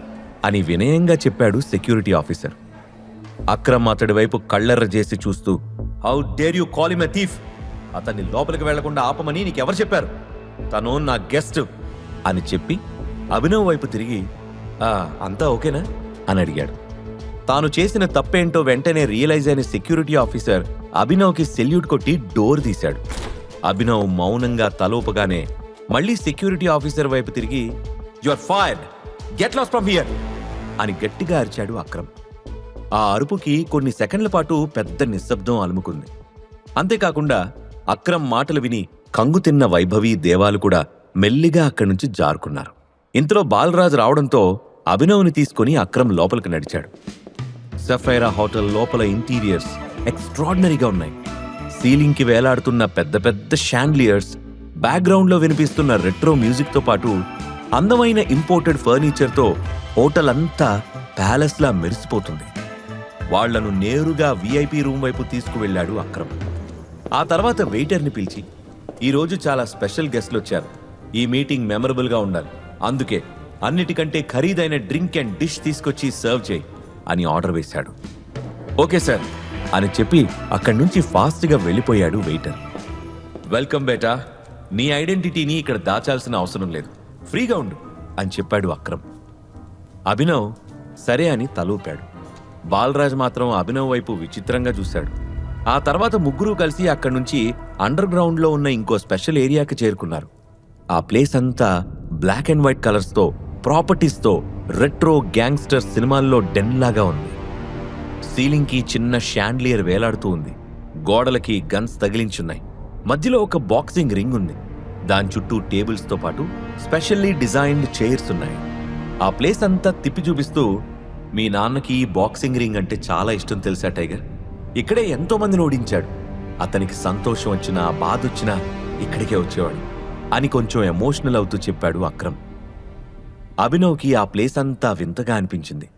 అని వినయంగా చెప్పాడు సెక్యూరిటీ ఆఫీసర్. అక్రమ్ అతడి వైపు కళ్ళెర్ర చేసి చూస్తూ, how dare you call him a thief? అతన్ని లోపలికి వెళ్లకుండా ఆపమని నీకెవరు చెప్పారు? తను నా గెస్ట్ అని చెప్పి అభినవ్ వైపు తిరిగి, అంతా ఓకేనా అని అడిగాడు. తాను చేసిన తప్పేంటో వెంటనే రియలైజ్ అయిన సెక్యూరిటీ ఆఫీసర్ అభినవ్కి సెల్యూట్ కొట్టి డోర్ తీశాడు. అభినవ్ మౌనంగా తలోపగానే మళ్ళీ సెక్యూరిటీ ఆఫీసర్ వైపు తిరిగి, you are fired, get lost from here అని గట్టిగా అరిచాడు అక్రమ్. ఆ అరుపుకి కొన్ని సెకండ్ల పాటు పెద్ద నిశ్శబ్దం అలుముకుంది. అంతేకాకుండా అక్రమ్ మాటలు విని కంగుతిన్న వైభవి, దేవాలు కూడా మెల్లిగా అక్కడి నుంచి జారుకున్నారు. ఇంతలో బాలరాజ్ రావడంతో అభినవ్ని తీసుకుని అక్రమ్ లోపలికి నడిచాడు. సఫైరా హోటల్ లోపల ఇంటీరియర్స్ ఎక్స్ట్రాడినరీగా ఉన్నాయి. సీలింగ్కి వేలాడుతున్న పెద్ద పెద్ద షాండ్లియర్స్, బ్యాక్గ్రౌండ్లో వినిపిస్తున్న రెట్రో మ్యూజిక్తో పాటు అందమైన ఇంపోర్టెడ్ ఫర్నిచర్తో హోటల్ అంతా ప్యాలెస్లా మెరిసిపోతుంది. వాళ్లను నేరుగా VIP రూమ్ వైపు తీసుకువెళ్లాడు అక్రమ్. ఆ తర్వాత వెయిటర్ని పిలిచి, ఈరోజు చాలా స్పెషల్ గెస్ట్లు వచ్చారు, ఈ మీటింగ్ మెమరబుల్గా ఉండాలి, అందుకే అన్నిటికంటే ఖరీదైన డ్రింక్ అండ్ డిష్ తీసుకొచ్చి సర్వ్ చేయి అని ఆర్డర్ వేశాడు. ఓకే సార్ అని చెప్పి అక్కడి నుంచి ఫాస్ట్గా వెళ్ళిపోయాడు వెయిటర్. వెల్కమ్ బేటా, నీ ఐడెంటిటీని ఇక్కడ దాచాల్సిన అవసరం లేదు, ఫ్రీగా ఉండు అని చెప్పాడు అక్రమ్. అభినవ్ సరే అని తలూపాడు. బాలరాజ్ మాత్రం అభినవ్ వైపు విచిత్రంగా చూశాడు. ఆ తర్వాత ముగ్గురు కలిసి అక్కడి నుంచి అండర్ గ్రౌండ్లో ఉన్న ఇంకో స్పెషల్ ఏరియాకి చేరుకున్నారు. ఆ ప్లేస్ అంతా బ్లాక్ అండ్ వైట్ కలర్స్తో, ప్రాపర్టీస్తో రెట్రో గ్యాంగ్స్టర్ సినిమాల్లో డెన్లాగా ఉంది. సీలింగ్కి చిన్న షాండ్లియర్ వేలాడుతూ ఉంది. గోడలకి గన్స్ తగిలించున్నాయి. మధ్యలో ఒక బాక్సింగ్ రింగ్ ఉంది. దాని చుట్టూ టేబుల్స్తో పాటు స్పెషల్లీ డిజైన్డ్ చైర్స్ ఉన్నాయి. ఆ ప్లేస్ అంతా తిప్పి చూపిస్తూ, మీ నాన్నకి బాక్సింగ్ రింగ్ అంటే చాలా ఇష్టం తెలుసా టైగర్? ఇక్కడే ఎంతో మందిని ఓడించాడు. అతనికి సంతోషం వచ్చినా బాధ వచ్చినా ఇక్కడికే వచ్చేవాడు అని కొంచెం ఎమోషనల్ అవుతూ చెప్పాడు అక్రమ్. అభినవ్కి ఆ ప్లేస్ అంతా వింతగా అనిపించింది.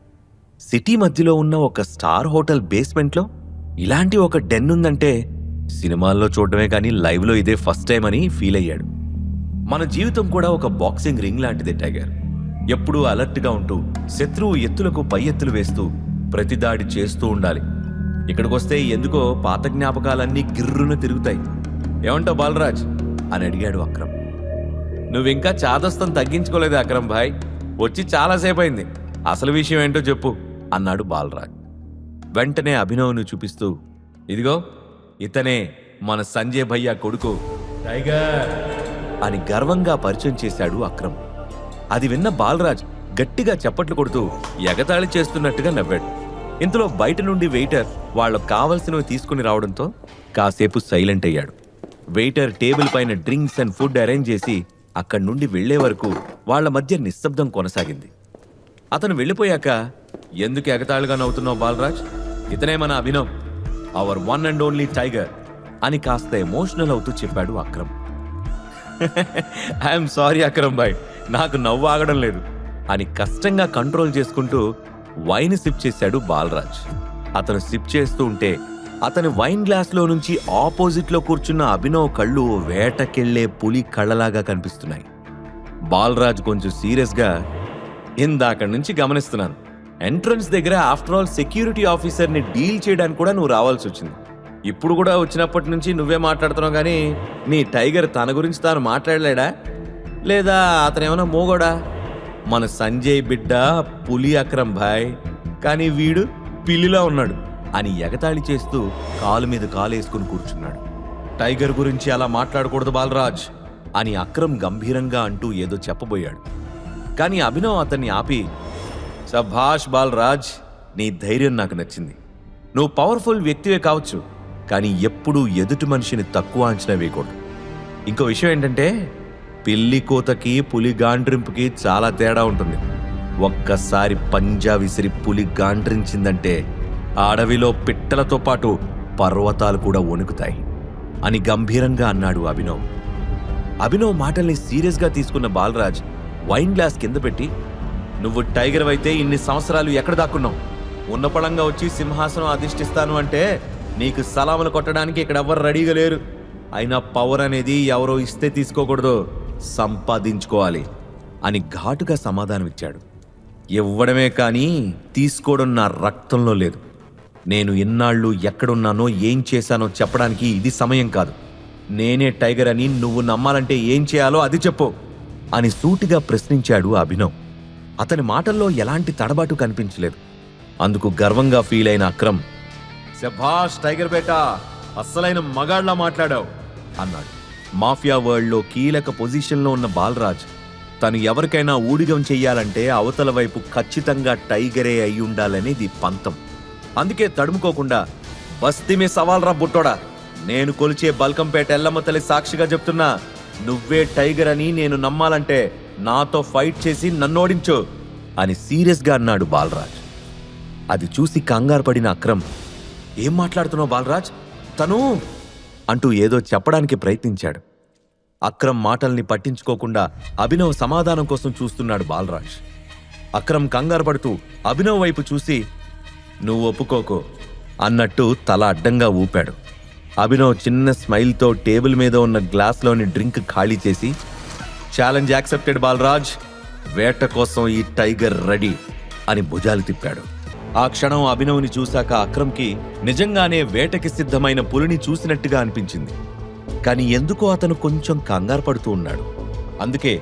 సిటీ మధ్యలో ఉన్న ఒక స్టార్ హోటల్ బేస్మెంట్లో ఇలాంటి ఒక డెన్ ఉందంటే సినిమాల్లో చూడటమే కానీ లైవ్లో ఇదే ఫస్ట్ టైం అని ఫీల్ అయ్యాడు. మన జీవితం కూడా ఒక బాక్సింగ్ రింగ్ లాంటిదే టైగర్. ఎప్పుడూ అలర్ట్గా ఉంటూ శత్రువు ఎత్తులకు పై ఎత్తులు వేస్తూ ప్రతిదాడి చేస్తూ ఉండాలి. ఇక్కడికొస్తే ఎందుకో పాత జ్ఞాపకాలన్నీ గిర్రున తిరుగుతాయి. ఏమంటావు బాలరాజ్ అని అడిగాడు అక్రమ్. నువ్వింకా చాదస్తం తగ్గించుకోలేదు అక్రమ్ భాయ్, వచ్చి చాలాసేపు అయింది, అసలు విషయం ఏంటో చెప్పు అన్నాడు బాలరాజ్. వెంటనే అభినవ్ను చూపిస్తూ, ఇదిగో ఇతనే మన సంజయ్ భయ్యా కొడుకు టైగర్ అని గర్వంగా పరిచయం చేశాడు అక్రమ్. అది విన్న బాలరాజ్ గట్టిగా చప్పట్లు కొడుతూ ఎగతాళి చేస్తున్నట్టుగా నవ్వాడు. ఇంతలో బయట నుండి వెయిటర్ వాళ్ళకు కావలసినవి తీసుకుని రావడంతో కాసేపు సైలెంట్ అయ్యాడు. వెయిటర్ టేబుల్ పైన డ్రింక్స్ అండ్ ఫుడ్ అరేంజ్ చేసి అక్కడి నుండి వెళ్లే వరకు వాళ్ల మధ్య నిశ్శబ్దం కొనసాగింది. అతను వెళ్ళిపోయాక, ఎందుకు ఎగతాళిగా నవ్వుతున్నావు బాలరాజ్? ఇతనే మన Abhinav, our one and only tiger అని కాస్త ఎమోషనల్ అవుతూ చెప్పాడు అక్రమ్. ఐఎమ్ సారీ అక్రమ్ భాయ్, నాకు నవ్వు ఆగడం లేదు అని కష్టంగా కంట్రోల్ చేసుకుంటూ వైన్ సిప్ చేశాడు బాలరాజ్. అతను సిప్ చేస్తూ ఉంటే అతని వైన్ గ్లాస్లో నుంచి ఆపోజిట్లో కూర్చున్న అభినవ్ కళ్ళు వేటకెళ్లే పులి కళ్ళలాగా కనిపిస్తున్నాయి. బాలరాజ్ కొంచెం సీరియస్గా, ఇందాక నుంచి గమనిస్తున్నాను, ఎంట్రన్స్ దగ్గర ఆఫ్టర్ ఆల్ సెక్యూరిటీ ఆఫీసర్ని డీల్ చేయడానికి కూడా నువ్వు రావాల్సి వచ్చింది. ఇప్పుడు కూడా వచ్చినప్పటి నుంచి నువ్వే మాట్లాడుతున్నావు కానీ నీ టైగర్ తన గురించి తాను మాట్లాడలేడా? లేదా అతనేమన్నా మోగోడా? మన సంజయ్ బిడ్డ పులి అక్రమ్ భాయ్, కానీ వీడు పిల్లిలా ఉన్నాడు అని ఎగతాళి చేస్తూ కాలు మీద కాలేసుకుని కూర్చున్నాడు. టైగర్ గురించి అలా మాట్లాడకూడదు బాలరాజ్ అని అక్రమ్ గంభీరంగా అంటూ ఏదో చెప్పబోయాడు. కానీ అభినవ్ అతన్ని ఆపి, సభాష్ బాలరాజ్, నీ ధైర్యం నాకు నచ్చింది. నువ్వు పవర్ఫుల్ వ్యక్తివే కావచ్చు, కానీ ఎప్పుడూ ఎదుటి మనిషిని తక్కువ అంచనా వేయకూడదు. ఇంకో విషయం ఏంటంటే, పిల్లి కోతకి పులి గాండ్రింపుకి చాలా తేడా ఉంటుంది. ఒక్కసారి పంజా విసిరి పులి గాండ్రించిందంటే అడవిలో పిట్టలతో పాటు పర్వతాలు కూడా వణుకుతాయి అని గంభీరంగా అన్నాడు అభినవ్. అభినవ్ మాటల్ని సీరియస్గా తీసుకున్న బాలరాజ్ వైన్ గ్లాస్ కింద పెట్టి, నువ్వు టైగర్ అయితే ఇన్ని సంవత్సరాలు ఎక్కడ దాక్కున్నావు? ఉన్నపళంగా వచ్చి సింహాసనం అధిష్ఠిస్తాను అంటే నీకు సలాములు కొట్టడానికి ఇక్కడ ఎవ్వరు రెడీగా లేరు. అయినా పవర్ అనేది ఎవరో ఇస్తే తీసుకోకూడదు, సంపాదించుకోవాలి అని ఘాటుగా సమాధానమిచ్చాడు. ఇవ్వడమే కానీ తీసుకోవడం నా రక్తంలో లేదు. నేను ఎన్నాళ్ళు ఎక్కడున్నానో ఏం చేశానో చెప్పడానికి ఇది సమయం కాదు. నేనే టైగర్ అని నువ్వు నమ్మాలంటే ఏం చేయాలో అది చెప్పు అని సూటిగా ప్రశ్నించాడు అభినవ్. అతని మాటల్లో ఎలాంటి తడబాటు కనిపించలేదు. అందుకు గర్వంగా ఫీల్ అయిన అక్రమ్, శభాష్ టైగర్ బేటా, అస్సలైన మగాళ్లా మాట్లాడావు అన్నాడు. మాఫియా వరల్డ్లో కీలక పొజిషన్లో ఉన్న బాలరాజ్ తను ఎవరికైనా ఊడిగం చెయ్యాలంటే అవతల వైపు ఖచ్చితంగా టైగరే అయి ఉండాలనేది పంతం. అందుకే తడుముకోకుండా, బస్తీమే సవాల్ రా బుట్టోడా, నేను కొలిచే బల్కంపేట ఎల్లమ్మ తల్లి సాక్షిగా చెప్తున్నా, నువ్వే టైగర్ అని నేను నమ్మాలంటే నాతో ఫైట్ చేసి నన్నోడించు అని సీరియస్గా అన్నాడు బాలరాజ్. అది చూసి కంగారు పడిన అక్రమ్, ఏం మాట్లాడుతున్నావు బాలరాజ్, తను అంటూ ఏదో చెప్పడానికి ప్రయత్నించాడు. అక్రమ్ మాటల్ని పట్టించుకోకుండా అభినవ్ సమాధానం కోసం చూస్తున్నాడు బాలరాజ్. అక్రమ్ కంగారు పడుతూ అభినవ్ వైపు చూసి, నువ్వు ఒప్పుకోకో అన్నట్టు తల అడ్డంగా ఊపాడు. అభినవ్ చిన్న స్మైల్తో టేబుల్ మీద ఉన్న గ్లాస్లోని డ్రింక్ ఖాళీ చేసి, ఛాలెంజ్ యాక్సెప్టెడ్ బాలరాజ్, వేట కోసం ఈ టైగర్ రెడీ అని భుజాలు తిప్పాడు. ఆ క్షణం అభినవ్ని చూశాక అక్రమ్కి నిజంగానే వేటకి సిద్ధమైన పులిని చూసినట్టుగా అనిపించింది. కానీ ఎందుకో అతను కొంచెం కంగారు పడుతూ ఉన్నాడు. అందుకే,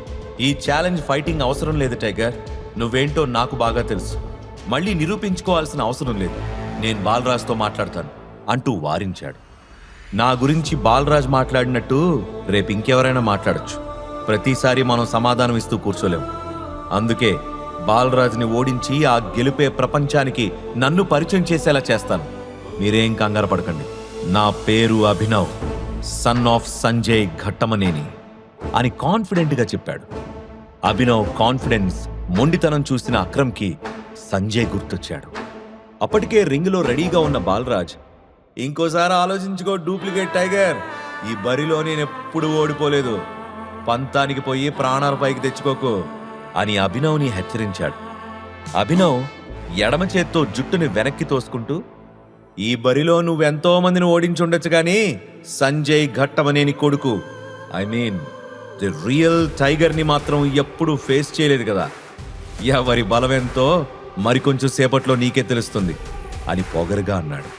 ఈ ఛాలెంజ్ ఫైటింగ్ అవసరం లేదు టైగర్, నువ్వేంటో నాకు బాగా తెలుసు, మళ్ళీ నిరూపించుకోవాల్సిన అవసరం లేదు, నేను బాలరాజ్తో మాట్లాడతాను అంటూ వారించాడు. నా గురించి బాలరాజ్ మాట్లాడినట్టు రేపు ఇంకెవరైనా మాట్లాడొచ్చు. ప్రతిసారి మనం సమాధానం ఇస్తూ కూర్చోలేము. అందుకే బాలరాజ్ని ఓడించి ఆ గెలుపే ప్రపంచానికి నన్ను పరిచయం చేసేలా చేస్తాను. మీరేం కంగారు పడకండి. నా పేరు అభినవ్, సన్ ఆఫ్ సంజయ్ ఘట్టమనేని అని కాన్ఫిడెంట్గా చెప్పాడు. అభినవ్ కాన్ఫిడెన్స్, మొండితనం చూసిన అక్రమ్కి సంజయ్ గుర్తొచ్చాడు. అప్పటికే రింగులో రెడీగా ఉన్న బాలరాజ్, ఇంకోసారి ఆలోచించుకో డూప్లికేట్ టైగర్, ఈ బరిలో నేనెప్పుడు ఓడిపోలేదు, పంతానికి పోయి ప్రాణాల పైకి తెచ్చుకోకు అని అభినవ్ని హెచ్చరించాడు. అభినవ్ ఎడమ చేత్తో జుట్టుని వెనక్కి తోసుకుంటూ, ఈ బరిలో నువ్వెంతో మందిని ఓడించుండొచ్చు కానీ సంజయ్ ఘట్టమనేని కొడుకు, ఐ మీన్ ది రియల్ టైగర్ని మాత్రం ఎప్పుడూ ఫేస్ చేయలేదు కదా, ఎవరి బలమెంతో మరికొంచెం సేపట్లో నీకే తెలుస్తుంది అని పొగరుగా అన్నాడు.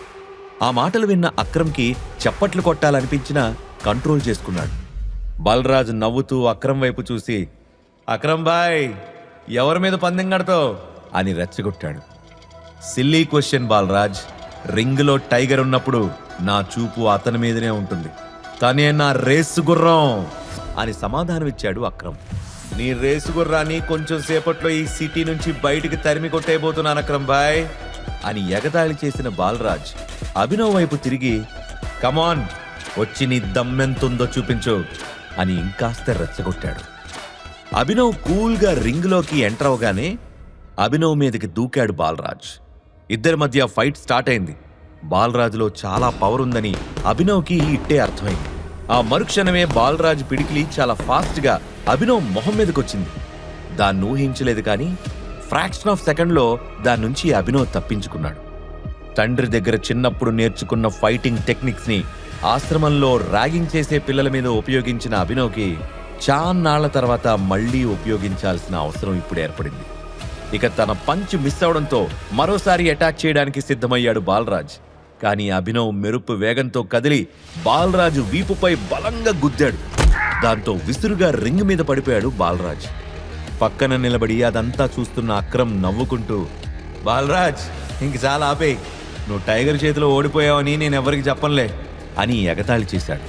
ఆ మాటలు విన్న అక్రమ్కి చప్పట్లు కొట్టాలనిపించినా కంట్రోల్ చేసుకున్నాడు. బలరాజ్ నవ్వుతూ అక్రమ్ వైపు చూసి, అక్రమ్ బాయ్, ఎవరి మీద పందెం కడతావు అని రెచ్చగొట్టాడు. సిల్లీ క్వశ్చన్ బాలరాజ్, రింగులో టైగర్ ఉన్నప్పుడు నా చూపు అతని మీదనే ఉంటుంది, తనే నా రేసు గుర్రం అని సమాధానమిచ్చాడు అక్రమ్. నీ రేసు గుర్రాన్ని కొంచెం సేపట్లో ఈ సిటీ నుంచి బయటికి తరిమి కొట్టేయబోతున్నాను అక్రమ్ బాయ్ అని ఎగతాళి చేసిన బాలరాజ్ అభినవ్ వైపు తిరిగి, కమాన్, వచ్చి నీ దమ్మెంతుందో చూపించు అని ఇంకాస్త రెచ్చగొట్టాడు. అభినవ్ కూల్గా రింగ్లోకి ఎంటర్ అవగానే అభినవ్ మీదకి దూకాడు బాలరాజ్. ఇద్దరి మధ్య ఫైట్ స్టార్ట్ అయింది. బాలరాజులో చాలా పవర్ ఉందని అభినవ్కి ఇట్టే అర్థమైంది. ఆ మరుక్షణమే బాలరాజ్ పిడికిలి చాలా ఫాస్ట్గా అభినవ్ మొహం మీదకొచ్చింది. దాన్ని ఊహించలేదు కానీ ఫ్రాక్షన్ ఆఫ్ సెకండ్లో దాని నుంచి అభినవ్ తప్పించుకున్నాడు. తండ్రి దగ్గర చిన్నప్పుడు నేర్చుకున్న ఫైటింగ్ టెక్నిక్స్ని ఆశ్రమంలో ర్యాగింగ్ చేసే పిల్లల మీద ఉపయోగించిన అభినవ్కి చాన్నాళ్ల తర్వాత మళ్లీ ఉపయోగించాల్సిన అవసరం ఇప్పుడు ఏర్పడింది. ఇక తన పంచ్ మిస్ అవడంతో మరోసారి అటాక్ చేయడానికి సిద్ధమయ్యాడు బాలరాజ్. కానీ అభినవ్ మెరుపు వేగంతో కదిలి బాలరాజు వీపుపై బలంగా గుద్దాడు. దాంతో విసురుగా రింగ్ మీద పడిపోయాడు బాలరాజ్. పక్కన నిలబడి అదంతా చూస్తున్న అక్రమ్ నవ్వుకుంటూ, బాలరాజ్, ఇంక చాలా ఆపేయ్, నువ్వు టైగర్ చేతిలో ఓడిపోయావని నేనెవరికి చెప్పనులే అని ఎగతాళి చేశాడు.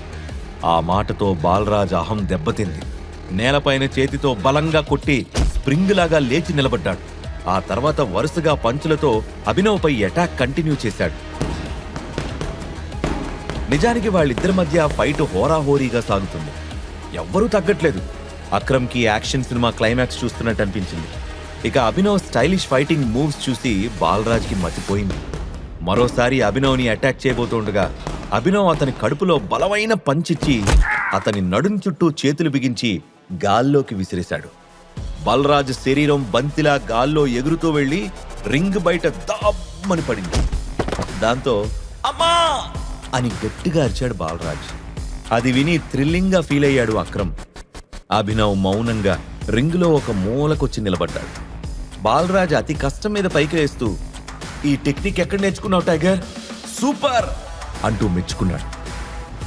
ఆ మాటతో బాలరాజ్ అహం దెబ్బతింది. నేలపైన చేతితో బలంగా కొట్టి స్ప్రింగ్ లాగా లేచి నిలబడ్డాడు. ఆ తర్వాత వరుసగా పంచులతో అభినవ్పై అటాక్ కంటిన్యూ చేశాడు. నిజానికి వాళ్ళిద్దరి మధ్య ఫైట్ హోరాహోరీగా సాగుతుంది. ఎవ్వరూ తగ్గట్లేదు. అక్రమ్కి యాక్షన్ సినిమా క్లైమాక్స్ చూస్తున్నట్టు అనిపించింది. ఇక అభినవ్ స్టైలిష్ ఫైటింగ్ మూవ్స్ చూసి బాలరాజ్కి మతిపోయింది. మరోసారి అభినవ్ని అటాక్ చేయబోతుండగా అభినవ్ అతని కడుపులో బలమైన పంచిచ్చి అతని నడుం చుట్టూ చేతులు బిగించి గాల్లోకి విసిరేశాడు. బలరాజ్ శరీరం బంతిలా గాల్లో ఎగురుతూ వెళ్లి రింగ్ బయట దామ్మని పడింది. దాంతో అమ్మా అని గట్టిగా అరిచాడు బాలరాజ్. అది విని థ్రిల్లింగ్గా ఫీల్ అయ్యాడు అక్రమ్. అభినవ్ మౌనంగా రింగులో ఒక మూలకొచ్చి నిలబడ్డాడు. బాలరాజ్ అతి కష్టం మీద పైకి వేస్తూ, ఈ టెక్నిక్ ఎక్కడ నేర్చుకున్నావు టైగర్, సూపర్ అంటూ మెచ్చుకున్నాడు.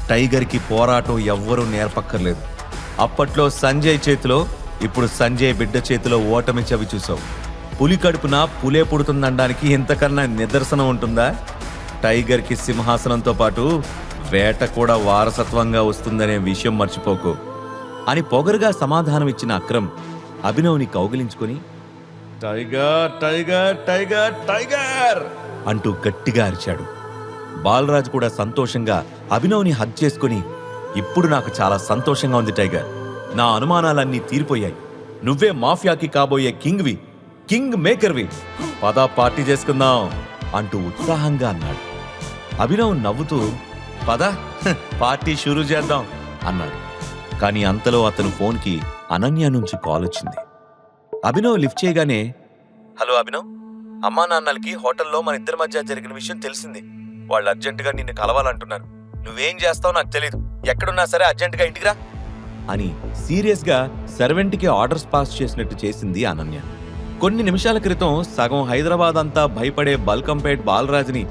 టైగర్కి పోరాటం ఎవ్వరూ నేర్పక్కర్లేదు. అప్పట్లో సంజయ్ చేతిలో, ఇప్పుడు సంజయ్ బిడ్డ చేతిలో ఓటమి చవి చూసావు. పులి కడుపున పులే పుడుతుందనడానికి ఇంతకన్నా నిదర్శనం ఉంటుందా? టైగర్కి సింహాసనంతో పాటు వేట కూడా వారసత్వంగా వస్తుందనే విషయం మర్చిపోకు అని పొగరుగా సమాధానం ఇచ్చిన అక్రమ్ అభినవ్ని కౌగిలించుకొని, టైగర్ టైగర్ టైగర్ టైగర్ అంటూ గట్టిగా అరిచాడు. బాలరాజ్ కూడా సంతోషంగా అభినవ్ని హగ్ చేసుకుని, ఇప్పుడు నాకు చాలా సంతోషంగా ఉంది టైగర్, నా అనుమానాలన్నీ తీరిపోయాయి. నువ్వే మాఫియాకి కాబోయే కింగ్వి, కింగ్ మేకర్వి, పదా పార్టీ చేసుకుందాం అంటూ ఉత్సాహంగా అన్నాడు. అభినవ్ నవ్వుతూ, పదా పార్టీ షురూ చేద్దాం అన్నాడు. కానీ అంతలో అతను ఫోన్కి అనన్య నుంచి కాల్ వచ్చింది. అభినవ్ లిఫ్ట్ చేయగానే, హలో అభినవ్, అమ్మా నాన్నలకి హోటల్లో మన ఇద్దరి మధ్య జరిగిన విషయం తెలిసింది. వాళ్ళు అర్జెంటుగా నిన్ను కలవాలంటున్నారు. నువ్వేం చేస్తావో నాకు తెలీదు, ఎక్కడున్నా సరే అర్జెంటుగా ఇంటికి రా అని సీరియస్గా సర్వెంట్కి ఆర్డర్స్ పాస్ చేసినట్టు చేసింది అనన్య. కొన్ని నిమిషాల క్రితం సగం హైదరాబాద్ అంతా భయపడే బల్కంపేట్ బాలరాజ్ని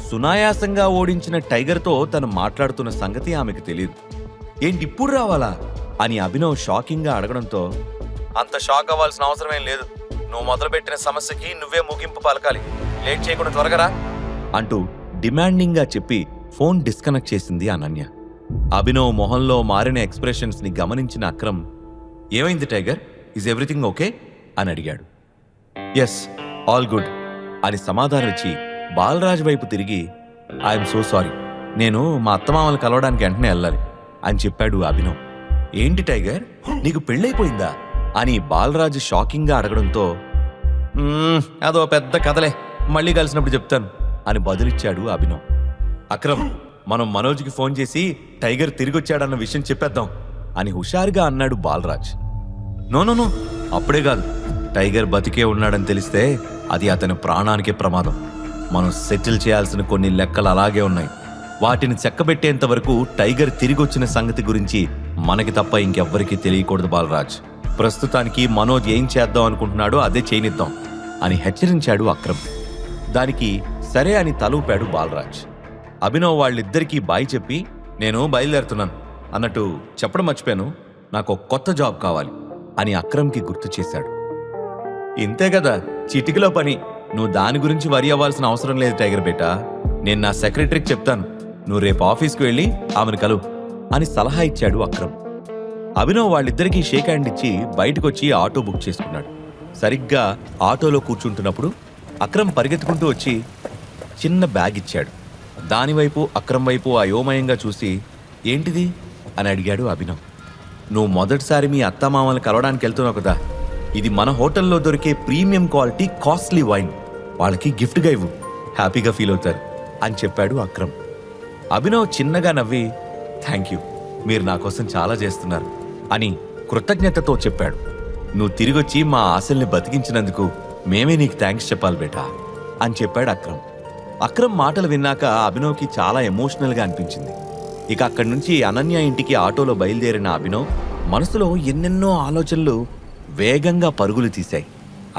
సునాయాసంగా ఓడించిన టైగర్తో తను మాట్లాడుతున్న సంగతి ఆమెకు తెలియదు. ఏంటి ఇప్పుడు రావాలా అని అభినవ్ షాకింగ్గా అడగడంతో, అంత షాక్ అవ్వాల్సిన అవసరమేం లేదు, నువ్వు మొదలుపెట్టిన సమస్యకి నువ్వే ముగింపు పలకాలి, లేట్ చేయకుండా త్వరగా రా అంటూ డిమాండింగ్గా చెప్పి ఫోన్ డిస్కనెక్ట్ చేసింది అనన్య. అభినవ్ మొహంలో మారిన ఎక్స్ప్రెషన్స్ ని గమనించిన అక్రమ్, ఏమైంది టైగర్, ఈజ్ ఎవ్రీథింగ్ ఓకే అని అడిగాడు. ఎస్, ఆల్ గుడ్ అని సమాధానం ఇచ్చి బాలరాజ్ వైపు తిరిగి, ఐఎమ్ సో సారీ, నేను మా అత్తమామలు కలవడానికి వెంటనే వెళ్ళాలి అని చెప్పాడు అభినవ్. ఏంటి టైగర్, నీకు పెళ్ళైపోయిందా అని బాలరాజ్ షాకింగ్గా అడగడంతో, అదో పెద్ద కథలే, మళ్ళీ కలిసినప్పుడు చెప్తాను అని బదులిచ్చాడు అభినవ్. అక్రమ్, మనం మనోజ్కి ఫోన్ చేసి టైగర్ తిరిగొచ్చాడన్న విషయం చెప్పేద్దాం అని హుషారుగా అన్నాడు బాలరాజ్. నో, అప్పుడే కాదు, టైగర్ బతికే ఉన్నాడని తెలిస్తే అది అతని ప్రాణానికే ప్రమాదం. మనం సెటిల్ చేయాల్సిన కొన్ని లెక్కలు అలాగే ఉన్నాయి. వాటిని చెక్కబెట్టేంత వరకు టైగర్ తిరిగొచ్చిన సంగతి గురించి మనకి తప్ప ఇంకెవ్వరికీ తెలియకూడదు బాలరాజ్. ప్రస్తుతానికి మనోజ్ ఏం చేద్దాం అనుకుంటున్నాడో అదే చేయనిద్దాం అని హెచ్చరించాడు అక్రమ్. దానికి సరే అని తలూపాడు బాలరాజ్. అభినవ్ వాళ్ళిద్దరికీ బాయ్ చెప్పి, నేను బయలుదేరుతున్నాను అన్నట్టు చెప్పడం మర్చిపోయాను, నాకు కొత్త జాబ్ కావాలి అని అక్రమ్కి గుర్తు చేశాడు. ఇంతే కదా, చిటికలో పని, నువ్వు దాని గురించి వరి అవ్వాల్సిన అవసరం లేదు టైగర్ బేటా. నేను నా సెక్రటరీకి చెప్తాను, నువ్వు రేపు ఆఫీస్కి వెళ్ళి ఆమెను కలువు అని సలహా ఇచ్చాడు అక్రమ్. అభినవ్ వాళ్ళిద్దరికీ షేక్ హ్యాండ్ ఇచ్చి బయటకొచ్చి ఆటో బుక్ చేసుకున్నాడు. సరిగ్గా ఆటోలో కూర్చుంటున్నప్పుడు అక్రమ్ పరిగెత్తుకుంటూ వచ్చి చిన్న బ్యాగ్ ఇచ్చాడు. దానివైపు అక్రమ్ వైపు అయోమయంగా చూసి, ఏంటిది అని అడిగాడు అభినవ్. నువ్వు మొదటిసారి మీ అత్తమామల్ని కలవడానికి వెళ్తున్నావు కదా, ఇది మన హోటల్లో దొరికే ప్రీమియం క్వాలిటీ కాస్ట్లీ వైన్, వాళ్ళకి గిఫ్ట్గా ఇవ్వు, హ్యాపీగా ఫీల్ అవుతారు అని చెప్పాడు అక్రమ్. అభినవ్ చిన్నగా నవ్వి, థ్యాంక్ యూ, మీరు నా కోసం చాలా చేస్తున్నారు అని కృతజ్ఞతతో చెప్పాడు. నువ్వు తిరిగొచ్చి మా ఆశల్ని బతికించినందుకు మేమే నీకు థ్యాంక్స్ చెప్పాలి బేటా అని చెప్పాడు అక్రమ్. అక్రమ్ మాటలు విన్నాక అభినవ్కి చాలా ఎమోషనల్గా అనిపించింది. ఇక అక్కడి నుంచి అనన్య ఇంటికి ఆటోలో బయలుదేరిన అభినవ్ మనసులో ఎన్నెన్నో ఆలోచనలు వేగంగా పరుగులు తీశాయి.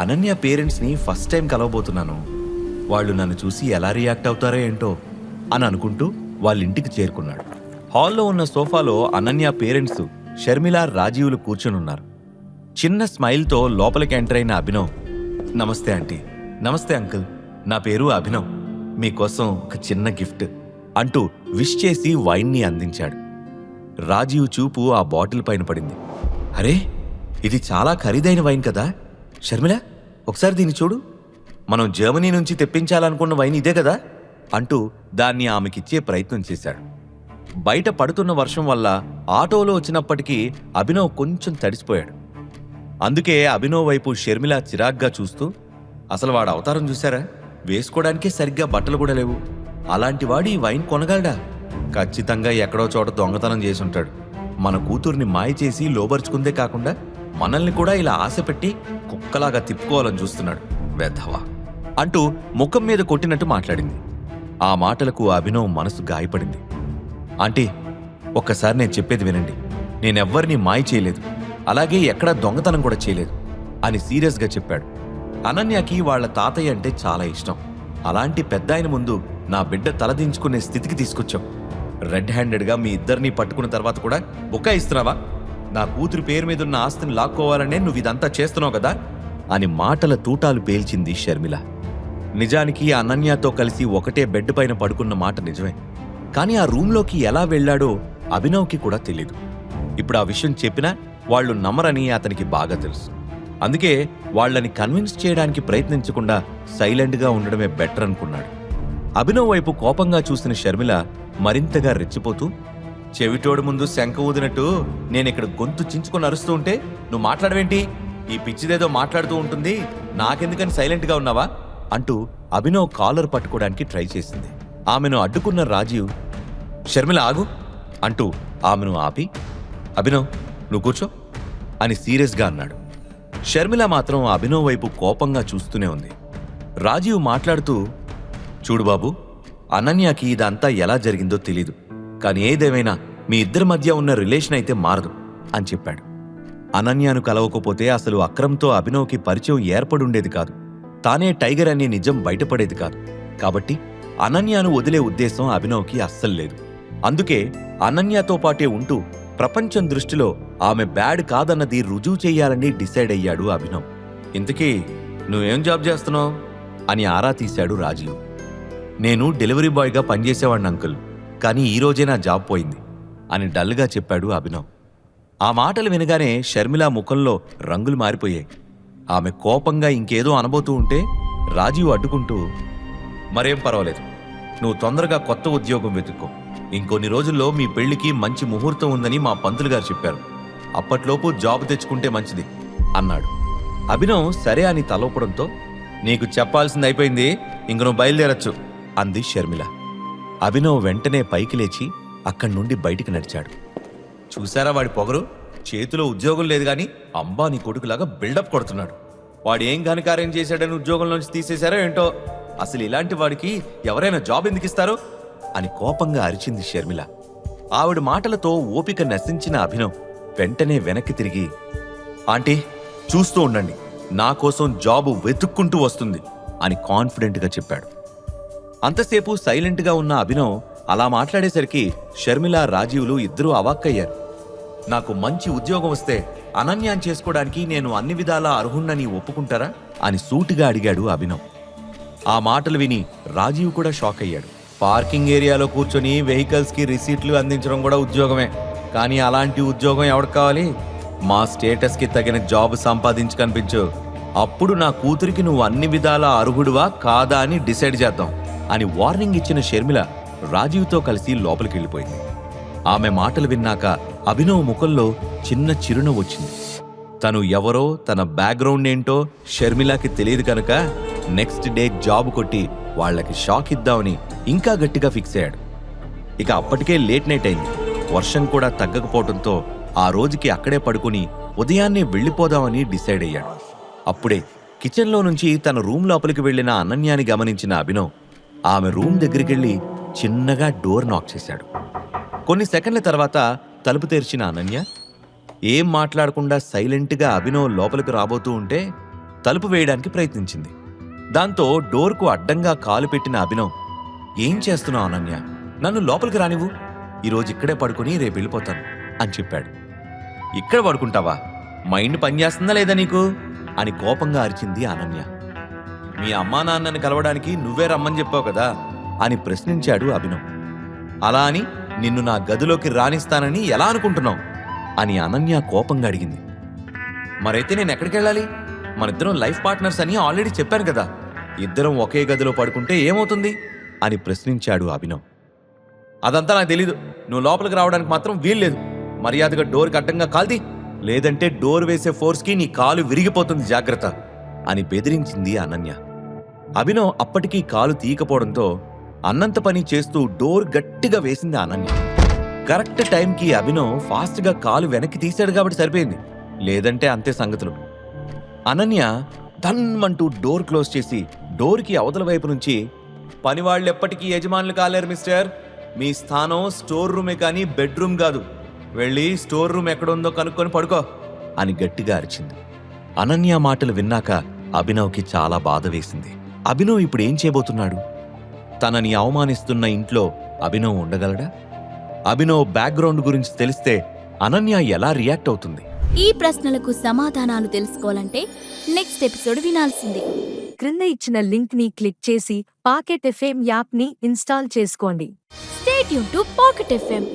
అనన్య పేరెంట్స్ని ఫస్ట్ టైం కలవబోతున్నాను, వాళ్ళు నన్ను చూసి ఎలా రియాక్ట్ అవుతారో ఏంటో అని అనుకుంటూ వాళ్ళ ఇంటికి చేరుకున్నాడు. హాల్లో ఉన్న సోఫాలో అనన్య పేరెంట్స్ షర్మిల, రాజీవులు కూర్చొనున్నారు. చిన్న స్మైల్తో లోపలికి ఎంటర్ అయిన అభినవ్, నమస్తే ఆంటీ. నమస్తే అంకుల్, నా పేరు అభినవ్, మీకోసం ఒక చిన్న గిఫ్ట్ అంటూ విష్ చేసి వైన్ని అందించాడు. రాజీవ్ చూపు ఆ బాటిల్ పైన పడింది. అరే, ఇది చాలా ఖరీదైన వైన్ కదా షర్మిల, ఒకసారి దీన్ని చూడు, మనం జర్మనీ నుంచి తెప్పించాలనుకున్న వైన్ ఇదే కదా అంటూ దాన్ని ఆమెకిచ్చే ప్రయత్నం చేశాడు. బయట పడుతున్న వర్షం వల్ల ఆటోలో వచ్చినప్పటికీ అభినవ్ కొంచెం తడిసిపోయాడు. అందుకే అభినవ్ వైపు షర్మిల చిరాగ్గా చూస్తూ, అసలు వాడు అవతారం చూశారా, వేసుకోవడానికే సరిగ్గా బట్టలు కూడా లేవు, అలాంటి వాడు ఈ వైన్ కొనగలడా, ఖచ్చితంగా ఎక్కడో చోట దొంగతనం చేసుంటాడు, మన కూతుర్ని మాయ చేసి లోబర్చుకుందే కాకుండా మనల్ని కూడా ఇలా ఆశ పెట్టి కుక్కలాగా తిప్పుకోవాలని చూస్తున్నాడు వెధవా అంటూ ముఖం మీద కొట్టినట్టు మాట్లాడింది. ఆ మాటలకు అభినవ్ మనసు గాయపడింది. ఆంటీ, ఒక్కసారి నేను చెప్పేది వినండి. నేనెవ్వరినీ మాయ చేయలేదు, అలాగే ఎక్కడా దొంగతనం కూడా చేయలేదు అని సీరియస్గా చెప్పాడు. అనన్యకి వాళ్ల తాతయ్య అంటే చాలా ఇష్టం. అలాంటి పెద్దాయన ముందు నా బిడ్డ తలదించుకునే స్థితికి తీసుకొచ్చాం. రెడ్ హ్యాండెడ్గా మీ ఇద్దరినీ పట్టుకున్న తర్వాత కూడా బుకాయిస్తున్నావా? నా కూతురు పేరు మీదున్న ఆస్తిని లాక్కోవాలనే నువ్వు ఇదంతా చేస్తున్నావు కదా అని మాటల తూటాలు పేల్చింది షర్మిల. నిజానికి అనన్యతో కలిసి ఒకటే బెడ్ పైన పడుకున్న మాట నిజమే. కానీ ఆ రూంలోకి ఎలా వెళ్లాడో అభినవ్కి కూడా తెలీదు. ఇప్పుడు ఆ విషయం చెప్పినా వాళ్లు నమ్మరని అతనికి బాగా తెలుసు. అందుకే వాళ్లని కన్విన్స్ చేయడానికి ప్రయత్నించకుండా సైలెంట్గా ఉండడమే బెటర్ అనుకున్నాడు. అభినవ్ వైపు కోపంగా చూసిన షర్మిల మరింతగా రెచ్చిపోతూ, చెవిటోడు ముందు శంఖ ఊదినట్టు నేనిక్కడ గొంతు చించుకొని అరుస్తూ ఉంటే నువ్వు మాట్లాడవేంటి? ఈ పిచ్చిదేదో మాట్లాడుతూ ఉంటుంది, నాకెందుకని సైలెంట్గా ఉన్నావా అంటూ అభినవ్ కాలర్ పట్టుకోవడానికి ట్రై చేసింది. ఆమెను అడ్డుకున్న రాజీవ్, షర్మిల ఆగు అంటూ ఆమెను ఆపి, అభినవ్ నువ్వు కూర్చో అని సీరియస్గా అన్నాడు. షర్మిల మాత్రం అభినవ్ వైపు కోపంగా చూస్తూనే ఉంది. రాజీవ్ మాట్లాడుతూ, చూడు బాబు, అనన్యకి ఇదంతా ఎలా జరిగిందో తెలీదు, కానీ ఏదేమైనా మీ ఇద్దరి మధ్య ఉన్న రిలేషన్ అయితే మారదు అని చెప్పాడు. అనన్యను కలవకపోతే అసలు అక్రమ్తో అభినవ్కి పరిచయం ఏర్పడుండేది కాదు. తానే టైగర్ అనే నిజం బయటపడేది కాదు. కాబట్టి అనన్యను వదిలే ఉద్దేశం అభినవ్కి అస్సలు లేదు. అందుకే అనన్యతో పాటే ఉంటూ ప్రపంచం దృష్టిలో ఆమె బ్యాడ్ కాదన్నది రుజువు చెయ్యాలని డిసైడ్ అయ్యాడు అభినవ్. ఇంతకీ నువ్వేం జాబ్ చేస్తున్నావు అని ఆరా తీశాడు రాజీవ్. నేను డెలివరీ బాయ్గా పనిచేసేవాడిని అంకుల్, కానీ ఈరోజే నా జాబ్ పోయింది అని డల్గా చెప్పాడు అభినవ్. ఆ మాటలు వినగానే షర్మిల ముఖంలో రంగులు మారిపోయాయి. ఆమె కోపంగా ఇంకేదో అనబోతూ ఉంటే రాజీవ్ అడ్డుకుంటూ, మరేం పర్వాలేదు, నువ్వు తొందరగా కొత్త ఉద్యోగం వెతుక్కో. ఇంకొన్ని రోజుల్లో మీ పెళ్లికి మంచి ముహూర్తం ఉందని మా పంతులు గారు చెప్పారు. అప్పట్లోపు జాబ్ తెచ్చుకుంటే మంచిది అన్నాడు. అభినవ్ సరే అని తలవపడంతో, నీకు చెప్పాల్సింది అయిపోయింది, ఇంక నువ్వు బయలుదేరచ్చు అంది షర్మిల. అభినవ్ వెంటనే పైకి లేచి అక్కడి నుండి బయటికి నడిచాడు. చూశారా వాడి పొగరు? చేతిలో ఉద్యోగం లేదు గాని అంబానీ కొడుకులాగా బిల్డప్ కొడుతున్నాడు. వాడు ఏం ఘనకార్యం చేశాడని ఉద్యోగంలోంచి తీసేశారో ఏంటో. అసలు ఇలాంటి వాడికి ఎవరైనా జాబ్ ఎందుకు ఇస్తారు అని కోపంగా అరిచింది షర్మిల. ఆవిడ మాటలతో ఓపిక నశించిన అభినవ్ వెంటనే వెనక్కి తిరిగి, ఆంటీ చూస్తూ ఉండండి, నా కోసం జాబు వెతుక్కుంటూ వస్తుంది అని కాన్ఫిడెంట్గా చెప్పాడు. అంతసేపు సైలెంట్గా ఉన్న అభినవ్ అలా మాట్లాడేసరికి షర్మిల, రాజీవులు ఇద్దరూ అవాక్కయ్యారు. నాకు మంచి ఉద్యోగం వస్తే అనన్యాన్ని చేసుకోవడానికి నేను అన్ని విధాలా అర్హుణ్ణని ఒప్పుకుంటారా అని సూటిగా అడిగాడు అభినవ్. ఆ మాటలు విని రాజీవ్ కూడా షాక్ అయ్యాడు. పార్కింగ్ ఏరియాలో కూర్చొని వెహికల్స్కి రిసీట్లు అందించడం కూడా ఉద్యోగమే, కానీ అలాంటి ఉద్యోగం ఎవరికి కావాలి? మా స్టేటస్కి తగిన జాబ్ సంపాదించి కనిపించు, అప్పుడు నా కూతురికి నువ్వు అన్ని విధాలా అర్హుడువా కాదా అని డిసైడ్ చేద్దాం అని వార్నింగ్ ఇచ్చిన షర్మిల రాజీవ్తో కలిసి లోపలికి వెళ్ళిపోయింది. ఆమె మాటలు విన్నాక అభినవ్ ముఖంలో చిన్న చిరునవ్వు వచ్చింది. తను ఎవరో, తన బ్యాక్గ్రౌండ్ ఏంటో షర్మిలకి తెలియదు కనుక నెక్స్ట్ డే జాబ్ కొట్టి వాళ్లకి షాక్ ఇద్దామని ఇంకా గట్టిగా ఫిక్స్ అయ్యాడు. ఇక అప్పటికే లేట్ నైట్ అయింది. వర్షం కూడా తగ్గకపోవడంతో ఆ రోజుకి అక్కడే పడుకుని ఉదయాన్నే వెళ్ళిపోదామని డిసైడ్ అయ్యాడు. అప్పుడే కిచెన్లో నుంచి తన రూమ్ లోపలికి వెళ్లిన అనన్యాని గమనించిన అభినవ్ ఆమె రూమ్ దగ్గరికెళ్ళి చిన్నగా డోర్ నాక్ చేశాడు. కొన్ని సెకండ్ల తర్వాత తలుపు తెరిచిన అనన్య ఏం మాట్లాడకుండా సైలెంట్గా అభినవ్ లోపలికి రాబోతూ ఉంటే తలుపు వేయడానికి ప్రయత్నించింది. దాంతో డోర్కు అడ్డంగా కాలు పెట్టిన అభినవ్, ఏం చేస్తున్నావు అనన్య, నన్ను లోపలికి రానివ్వు, ఈరోజు ఇక్కడే పడుకుని రేపు వెళ్ళిపోతాను అని చెప్పాడు. ఇక్కడ పడుకుంటావా? మైండ్ పనిచేస్తుందా లేదా నీకు అని కోపంగా అరిచింది అనన్య. మీ అమ్మా నాన్నని కలవడానికి నువ్వే రమ్మని చెప్పావు కదా అని ప్రశ్నించాడు అభినవ్. అలా అని నిన్ను నా గదిలోకి రానిస్తానని ఎలా అనుకుంటున్నావు అని అనన్య కోపంగా అడిగింది. మరైతే నేను ఎక్కడికి వెళ్ళాలి? మనిద్దరం లైఫ్ పార్ట్నర్స్ అని ఆల్రెడీ చెప్పాను కదా, ఇద్దరం ఒకే గదిలో పడుకుంటే ఏమవుతుంది అని ప్రశ్నించాడు అభినవ్. అదంతా నాకు తెలీదు, నువ్వు లోపలికి రావడానికి మాత్రం వీల్లేదు, మర్యాదగా డోర్కి అడ్డంగా కాల్ది, లేదంటే డోర్ వేసే ఫోర్స్కి నీ కాలు విరిగిపోతుంది, జాగ్రత్త అని బెదిరించింది అనన్య. అభినవ్ అప్పటికీ కాలు తీయకపోవడంతో అన్నంత పని చేస్తూ డోర్ గట్టిగా వేసింది అనన్య. కరెక్ట్ టైంకి అభినవ్ ఫాస్ట్ గా కాలు వెనక్కి తీశాడు కాబట్టి సరిపోయింది, లేదంటే అంతే సంగతులు. అనన్య ధన్మంటూ డోర్ క్లోజ్ చేసి డోర్కి అవతల వైపు నుంచి, పనివాళ్ళు ఎప్పటికీ యజమానులు కాలేరు మిస్టర్, మీ స్థానం స్టోర్ రూమే కానీ బెడ్రూమ్ కాదు, వెళ్ళి స్టోర్ రూమ్ ఎక్కడుందో కనుక్కొని పడుకో అని గట్టిగా అరిచింది. అనన్య మాటలు విన్నాక అభినవ్కి చాలా బాధ వేసింది. అభినవ్ ఇప్పుడు ఏం చేయబోతున్నాడు? తనని అవమానిస్తున్న ఇంట్లో అభినవ్ ఉండగలడా? అభినవ్ బ్యాక్గ్రౌండ్ గురించి తెలిస్తే అనన్య ఎలా రియాక్ట్ అవుతుంది? ఈ ప్రశ్నలకు సమాధానాలు తెలుసుకోవాలంటే నెక్స్ట్ ఎపిసోడ్ వినాల్సిందే. క్రింద ఇచ్చిన లింక్ ని క్లిక్ చేసి పాకెట్ ఎఫ్ఎం యాప్ ని ఇన్స్టాల్ చేసుకోండి. Stay tune to pocket FM.